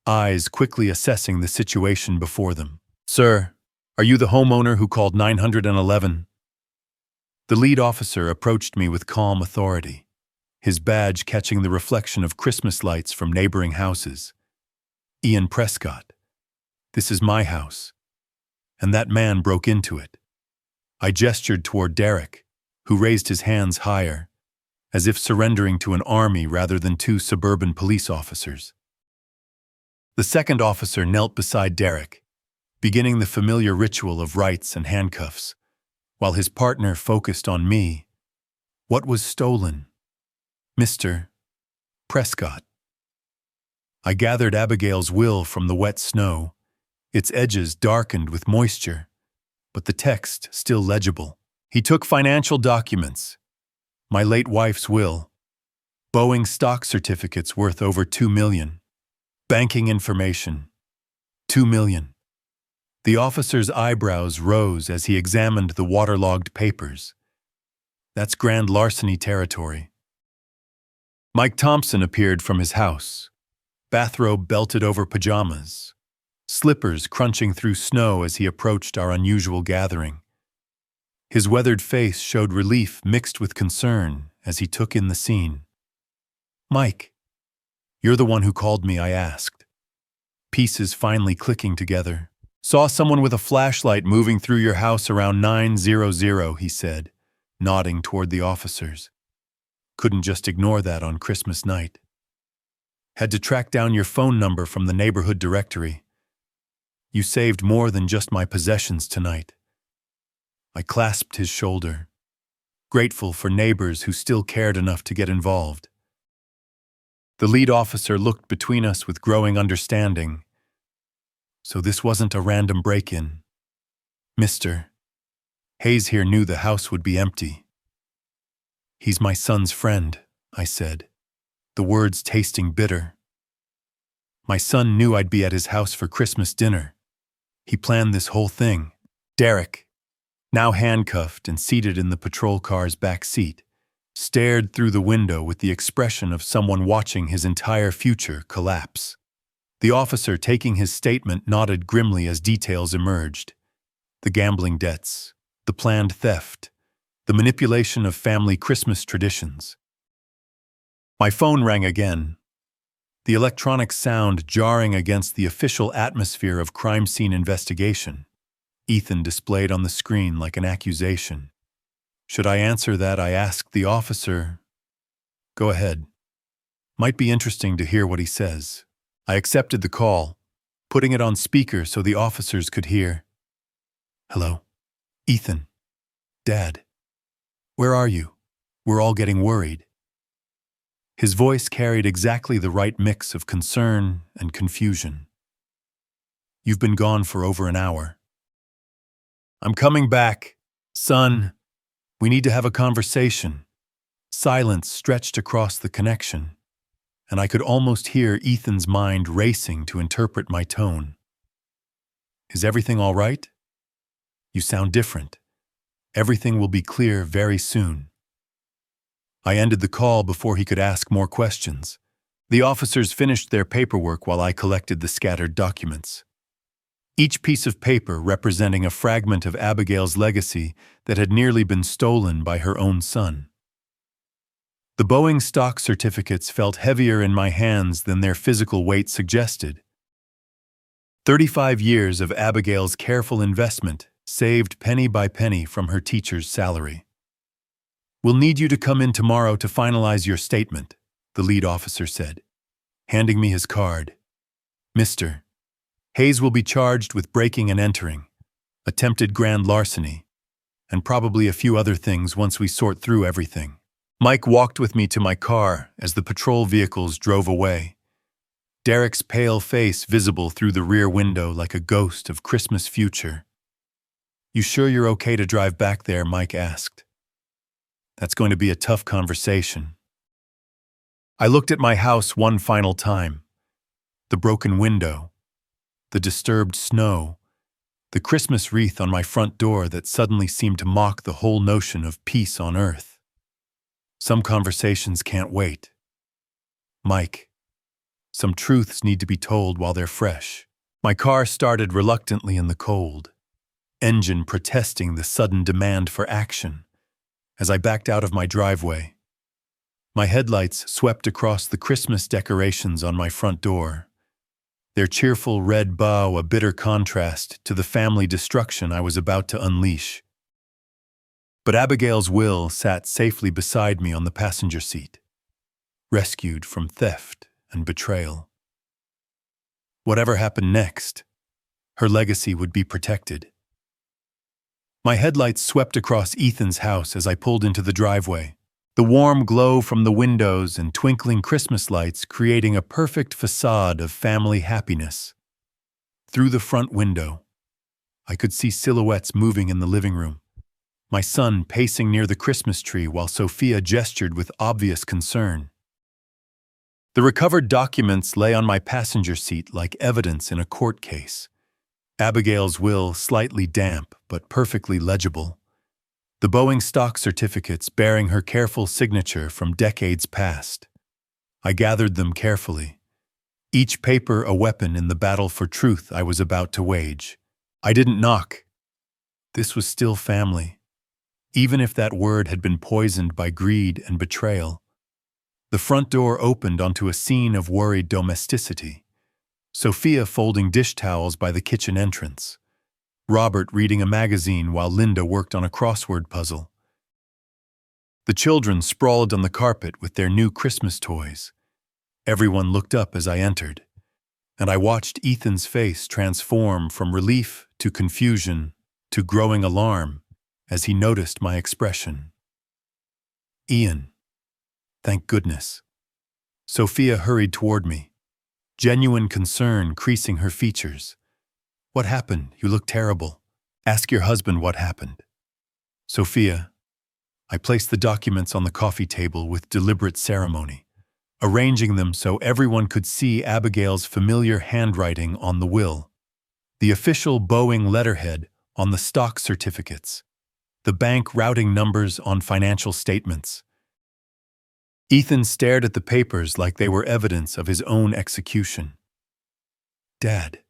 eyes quickly assessing the situation before them. "Sir, are you the homeowner who called 911? The lead officer approached me with calm authority, his badge catching the reflection of Christmas lights from neighboring houses. "Ian Prescott. This is my house." And that man broke into it. I gestured toward Derek, who raised his hands higher, as if surrendering to an army rather than 2 suburban police officers. The second officer knelt beside Derek, beginning the familiar ritual of rights and handcuffs, while his partner focused on me. "What was stolen, Mr. Prescott?" I gathered Abigail's will from the wet snow, its edges darkened with moisture, but the text still legible. "He took financial documents, my late wife's will, Boeing stock certificates worth over $2 million, banking information, $2 million. The officer's eyebrows rose as he examined the waterlogged papers. "That's grand larceny territory." Mike Thompson appeared from his house, bathrobe belted over pajamas, slippers crunching through snow as he approached our unusual gathering. His weathered face showed relief mixed with concern as he took in the scene. "Mike, you're the one who called me," I asked, pieces finally clicking together. "Saw someone with a flashlight moving through your house around 9:00, he said, nodding toward the officers. "Couldn't just ignore that on Christmas night. Had to track down your phone number from the neighborhood directory. You saved more than just my possessions tonight." I clasped his shoulder, grateful for neighbors who still cared enough to get involved. The lead officer looked between us with growing understanding. "So this wasn't a random break-in. Mr. Hayes here knew the house would be empty." "He's my son's friend," I said, the words tasting bitter. "My son knew I'd be at his house for Christmas dinner. He planned this whole thing." Derek, now handcuffed and seated in the patrol car's back seat, stared through the window with the expression of someone watching his entire future collapse. The officer taking his statement nodded grimly as details emerged. The gambling debts, the planned theft, the manipulation of family Christmas traditions. My phone rang again, the electronic sound jarring against the official atmosphere of crime scene investigation. Ethan displayed on the screen like an accusation. Should I answer that? I asked the officer. "Go ahead. Might be interesting to hear what he says." I accepted the call, putting it on speaker so the officers could hear. "Hello? Ethan. Dad. Where are you? We're all getting worried." His voice carried exactly the right mix of concern and confusion. You've been gone for over an hour. I'm coming back. Son, we need to have a conversation. Silence stretched across the connection, and I could almost hear Ethan's mind racing to interpret my tone. Is everything all right? You sound different. Everything will be clear very soon. I ended the call before he could ask more questions. The officers finished their paperwork while I collected the scattered documents. Each piece of paper representing a fragment of Abigail's legacy that had nearly been stolen by her own son. The Boeing stock certificates felt heavier in my hands than their physical weight suggested. 35 years of Abigail's careful investment, saved penny by penny from her teacher's salary. We'll need you to come in tomorrow to finalize your statement, the lead officer said, handing me his card. Mr. Hayes will be charged with breaking and entering, attempted grand larceny, and probably a few other things once we sort through everything. Mike walked with me to my car as the patrol vehicles drove away. Derek's pale face visible through the rear window like a ghost of Christmas future. You sure you're okay to drive back there? Mike asked. That's going to be a tough conversation. I looked at my house one final time. The broken window, the disturbed snow, the Christmas wreath on my front door that suddenly seemed to mock the whole notion of peace on earth. Some conversations can't wait. Mike, some truths need to be told while they're fresh. My car started reluctantly in the cold, engine protesting the sudden demand for action. As I backed out of my driveway, my headlights swept across the Christmas decorations on my front door, their cheerful red bow a bitter contrast to the family destruction I was about to unleash. But Abigail's will sat safely beside me on the passenger seat, rescued from theft and betrayal. Whatever happened next, her legacy would be protected. My headlights swept across Ethan's house as I pulled into the driveway, the warm glow from the windows and twinkling Christmas lights creating a perfect facade of family happiness. Through the front window, I could see silhouettes moving in the living room, my son pacing near the Christmas tree while Sophia gestured with obvious concern. The recovered documents lay on my passenger seat like evidence in a court case. Abigail's will slightly damp but perfectly legible. The Boeing stock certificates bearing her careful signature from decades past. I gathered them carefully, each paper a weapon in the battle for truth I was about to wage. I didn't knock. This was still family, even if that word had been poisoned by greed and betrayal. The front door opened onto a scene of worried domesticity. Sophia folding dish towels by the kitchen entrance. Robert reading a magazine while Linda worked on a crossword puzzle. The children sprawled on the carpet with their new Christmas toys. Everyone looked up as I entered, and I watched Ethan's face transform from relief to confusion to growing alarm as he noticed my expression. Ian. Thank goodness. Sophia hurried toward me, genuine concern creasing her features. What happened? You look terrible. Ask your husband what happened. Sophia. I placed the documents on the coffee table with deliberate ceremony, arranging them so everyone could see Abigail's familiar handwriting on the will, the official Boeing letterhead on the stock certificates, the bank routing numbers on financial statements. Ethan stared at the papers like they were evidence of his own execution. Dad,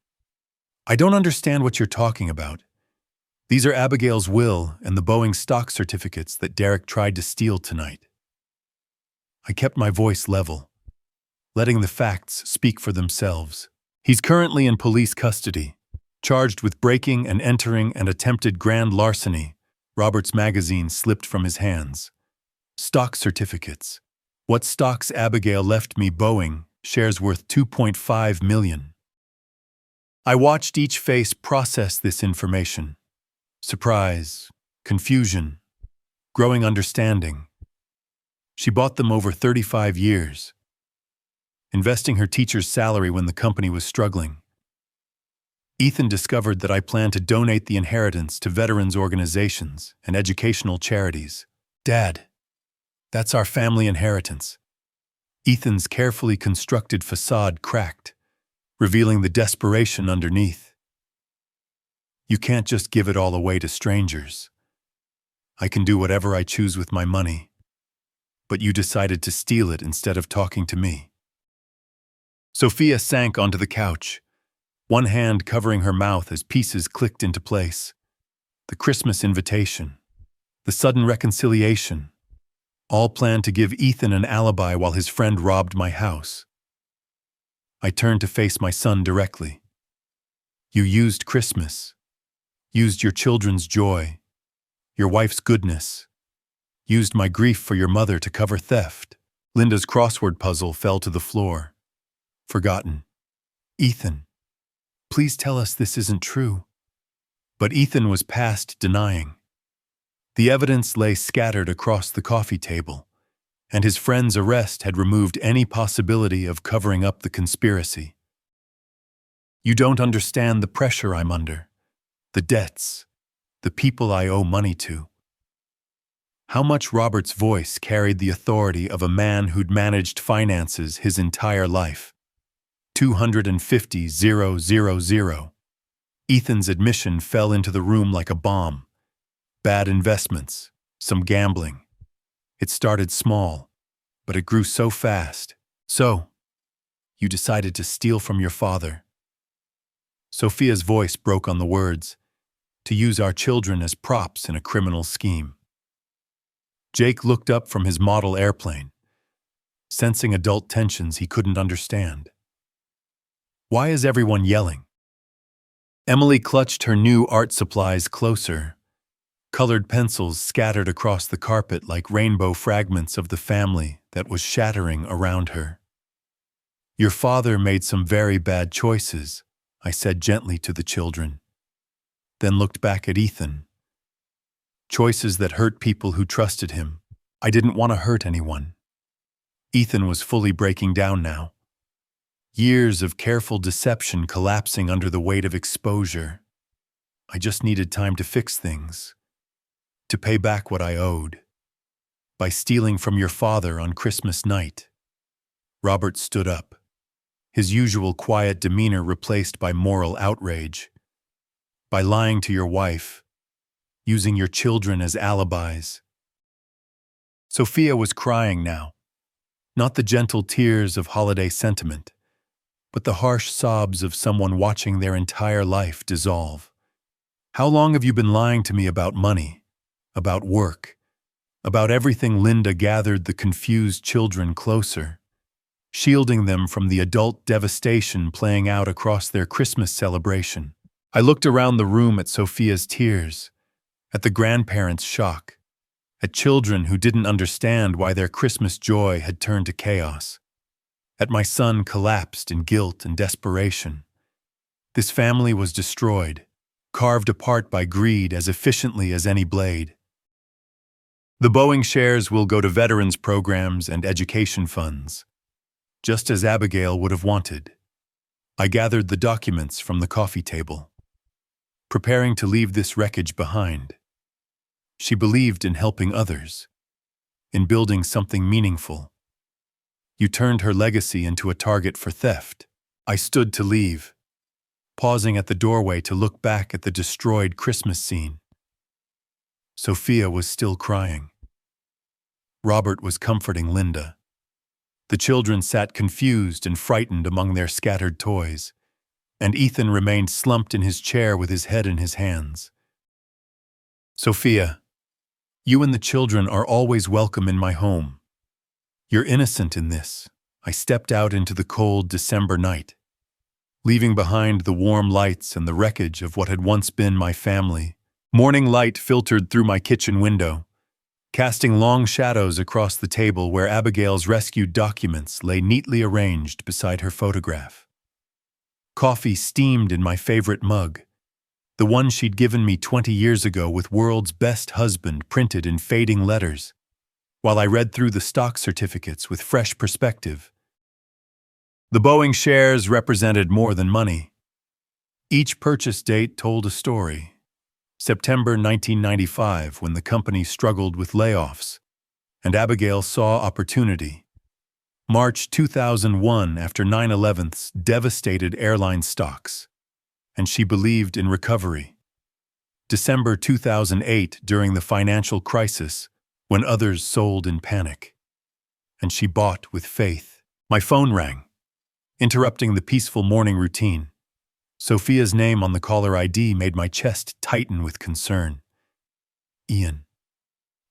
I don't understand what you're talking about. These are Abigail's will and the Boeing stock certificates that Derek tried to steal tonight. I kept my voice level, letting the facts speak for themselves. He's currently in police custody, charged with breaking and entering and attempted grand larceny. Robert's magazine slipped from his hands. Stock certificates. What stocks Abigail left me Boeing, shares worth $2.5 million. I watched each face process this information. Surprise, confusion, growing understanding. She bought them over 35 years, investing her teacher's salary when the company was struggling. Ethan discovered that I planned to donate the inheritance to veterans organizations and educational charities. Dad, that's our family inheritance. Ethan's carefully constructed facade cracked, revealing the desperation underneath. You can't just give it all away to strangers. I can do whatever I choose with my money, but you decided to steal it instead of talking to me. Sophia sank onto the couch, one hand covering her mouth as pieces clicked into place. The Christmas invitation, the sudden reconciliation, all planned to give Ethan an alibi while his friend robbed my house. I turned to face my son directly. You used Christmas, used your children's joy, your wife's goodness, used my grief for your mother to cover theft. Linda's crossword puzzle fell to the floor. Forgotten. Ethan, please tell us this isn't true. But Ethan was past denying. The evidence lay scattered across the coffee table, and his friend's arrest had removed any possibility of covering up the conspiracy. You don't understand the pressure I'm under, the debts, the people I owe money to. How much Robert's voice carried the authority of a man who'd managed finances his entire life. 250,000. Ethan's admission fell into the room like a bomb. Bad investments, some gambling. It started small, but it grew so fast. So, you decided to steal from your father. Sophia's voice broke on the words, to use our children as props in a criminal scheme. Jake looked up from his model airplane, sensing adult tensions he couldn't understand. Why is everyone yelling? Emily clutched her new art supplies closer. Colored pencils scattered across the carpet like rainbow fragments of the family that was shattering around her. Your father made some very bad choices, I said gently to the children, then looked back at Ethan. Choices that hurt people who trusted him. I didn't want to hurt anyone. Ethan was fully breaking down now. Years of careful deception collapsing under the weight of exposure. I just needed time to fix things, to pay back what I owed. By stealing from your father on Christmas night. Robert stood up, his usual quiet demeanor replaced by moral outrage. By lying to your wife, using your children as alibis. Sophia was crying now, not the gentle tears of holiday sentiment, but the harsh sobs of someone watching their entire life dissolve. How long have you been lying to me about money, about work, about everything? Linda gathered the confused children closer, shielding them from the adult devastation playing out across their Christmas celebration. I looked around the room at Sophia's tears, at the grandparents' shock, at children who didn't understand why their Christmas joy had turned to chaos. At my son collapsed in guilt and desperation. This family was destroyed, carved apart by greed as efficiently as any blade. The Boeing shares will go to veterans programs and education funds, just as Abigail would have wanted. I gathered the documents from the coffee table, preparing to leave this wreckage behind. She believed in helping others, in building something meaningful. You turned her legacy into a target for theft. I stood to leave, pausing at the doorway to look back at the destroyed Christmas scene. Sophia was still crying. Robert was comforting Linda. The children sat confused and frightened among their scattered toys, and Ethan remained slumped in his chair with his head in his hands. Sophia, you and the children are always welcome in my home. You're innocent in this. I stepped out into the cold December night, leaving behind the warm lights and the wreckage of what had once been my family. Morning light filtered through my kitchen window, casting long shadows across the table where Abigail's rescued documents lay neatly arranged beside her photograph. Coffee steamed in my favorite mug, the one she'd given me 20 years ago with "World's Best Husband" printed in fading letters, while I read through the stock certificates with fresh perspective. The Boeing shares represented more than money. Each purchase date told a story. September 1995, when the company struggled with layoffs, and Abigail saw opportunity. March 2001, after 9/11's devastated airline stocks, and she believed in recovery. December 2008, during the financial crisis, when others sold in panic, and she bought with faith. My phone rang, interrupting the peaceful morning routine. Sophia's name on the caller ID made my chest tighten with concern. "Ian,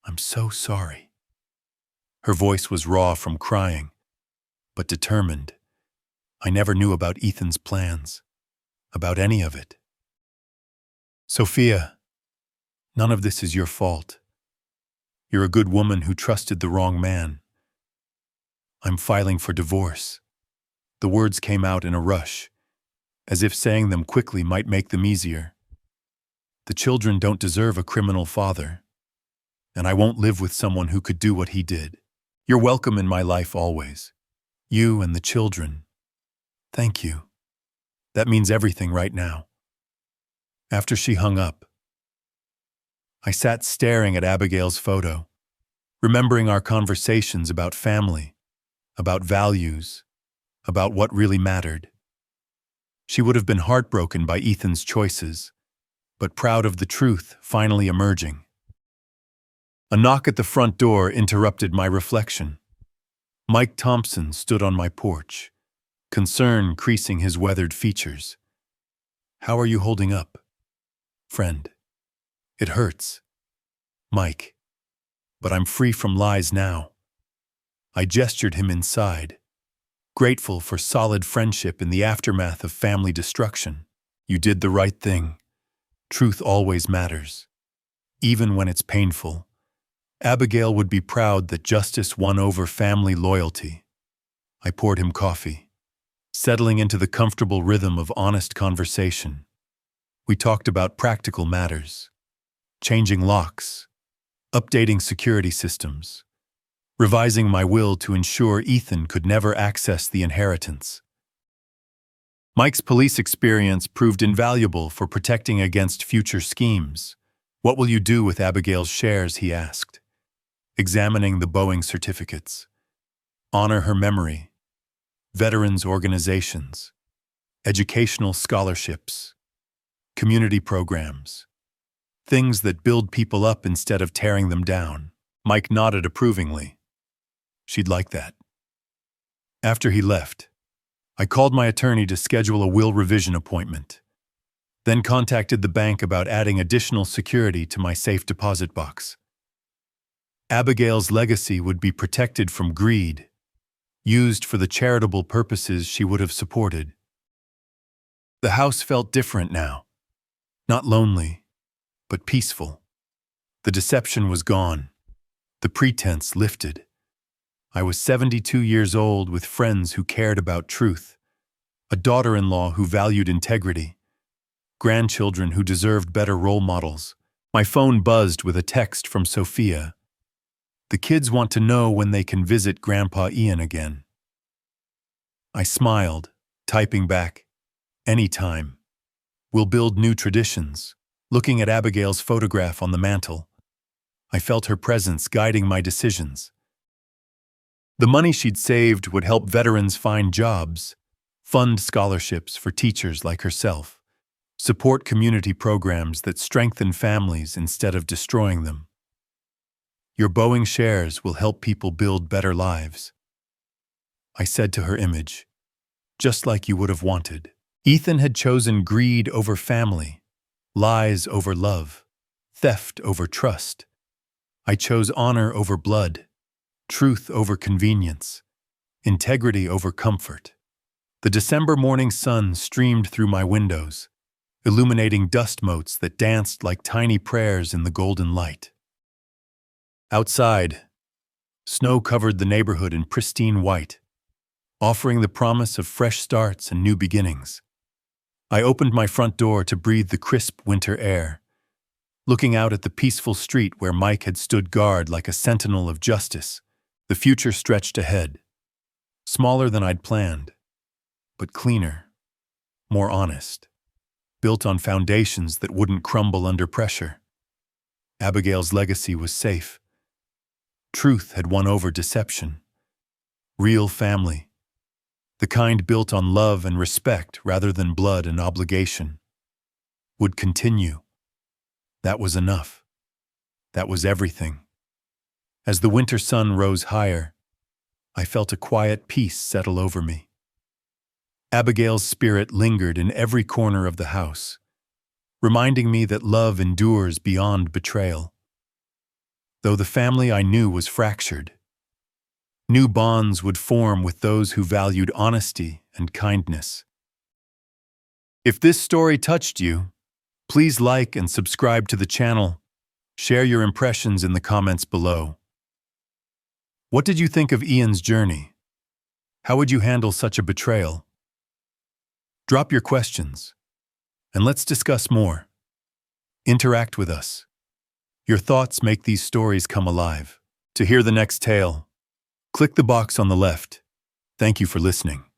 I'm so sorry." Her voice was raw from crying, but determined. I never knew about Ethan's plans, about any of it. "Sophia, none of this is your fault. You're a good woman who trusted the wrong man. I'm filing for divorce." The words came out in a rush, as if saying them quickly might make them easier. "The children don't deserve a criminal father, and I won't live with someone who could do what he did. You're welcome in my life always. You and the children. Thank you. That means everything right now." After she hung up, I sat staring at Abigail's photo, remembering our conversations about family, about values, about what really mattered. She would have been heartbroken by Ethan's choices, but proud of the truth finally emerging. A knock at the front door interrupted my reflection. Mike Thompson stood on my porch, concern creasing his weathered features. "How are you holding up, friend?" "It hurts, Mike, but I'm free from lies now." I gestured him inside, grateful for solid friendship in the aftermath of family destruction. "You did the right thing. Truth always matters, even when it's painful." Abigail would be proud that justice won over family loyalty. I poured him coffee, settling into the comfortable rhythm of honest conversation. We talked about practical matters, changing locks, updating security systems, revising my will to ensure Ethan could never access the inheritance. Mike's police experience proved invaluable for protecting against future schemes. "What will you do with Abigail's shares?" he asked, examining the Boeing certificates. "Honor her memory. Veterans organizations, educational scholarships, community programs, things that build people up instead of tearing them down." Mike nodded approvingly. "She'd like that." After he left, I called my attorney to schedule a will revision appointment, then contacted the bank about adding additional security to my safe deposit box. Abigail's legacy would be protected from greed, used for the charitable purposes she would have supported. The house felt different now. Not lonely, but peaceful. The deception was gone. The pretense lifted. I was 72 years old with friends who cared about truth, a daughter-in-law who valued integrity, grandchildren who deserved better role models. My phone buzzed with a text from Sophia. "The kids want to know when they can visit Grandpa Ian again." I smiled, typing back, "Anytime. We'll build new traditions." Looking at Abigail's photograph on the mantel, I felt her presence guiding my decisions. The money she'd saved would help veterans find jobs, fund scholarships for teachers like herself, support community programs that strengthen families instead of destroying them. "Your Boeing shares will help people build better lives," I said to her image, "just like you would have wanted." Ethan had chosen greed over family, lies over love, theft over trust. I chose honor over blood, truth over convenience, integrity over comfort. The December morning sun streamed through my windows, illuminating dust motes that danced like tiny prayers in the golden light. Outside, snow covered the neighborhood in pristine white, offering the promise of fresh starts and new beginnings. I opened my front door to breathe the crisp winter air, looking out at the peaceful street where Mike had stood guard like a sentinel of justice. The future stretched ahead, smaller than I'd planned, but cleaner, more honest. built on foundations that wouldn't crumble under pressure. Abigail's legacy was safe. Truth had won over deception. Real family, the kind built on love and respect rather than blood and obligation, would continue. That was enough. That was everything. As the winter sun rose higher, I felt a quiet peace settle over me. Abigail's spirit lingered in every corner of the house, reminding me that love endures beyond betrayal. Though the family I knew was fractured, new bonds would form with those who valued honesty and kindness. If this story touched you, please like and subscribe to the channel. Share your impressions in the comments below. What did you think of Ian's journey? How would you handle such a betrayal? Drop your questions, and let's discuss more. Interact with us. Your thoughts make these stories come alive. To hear the next tale, click the box on the left. Thank you for listening.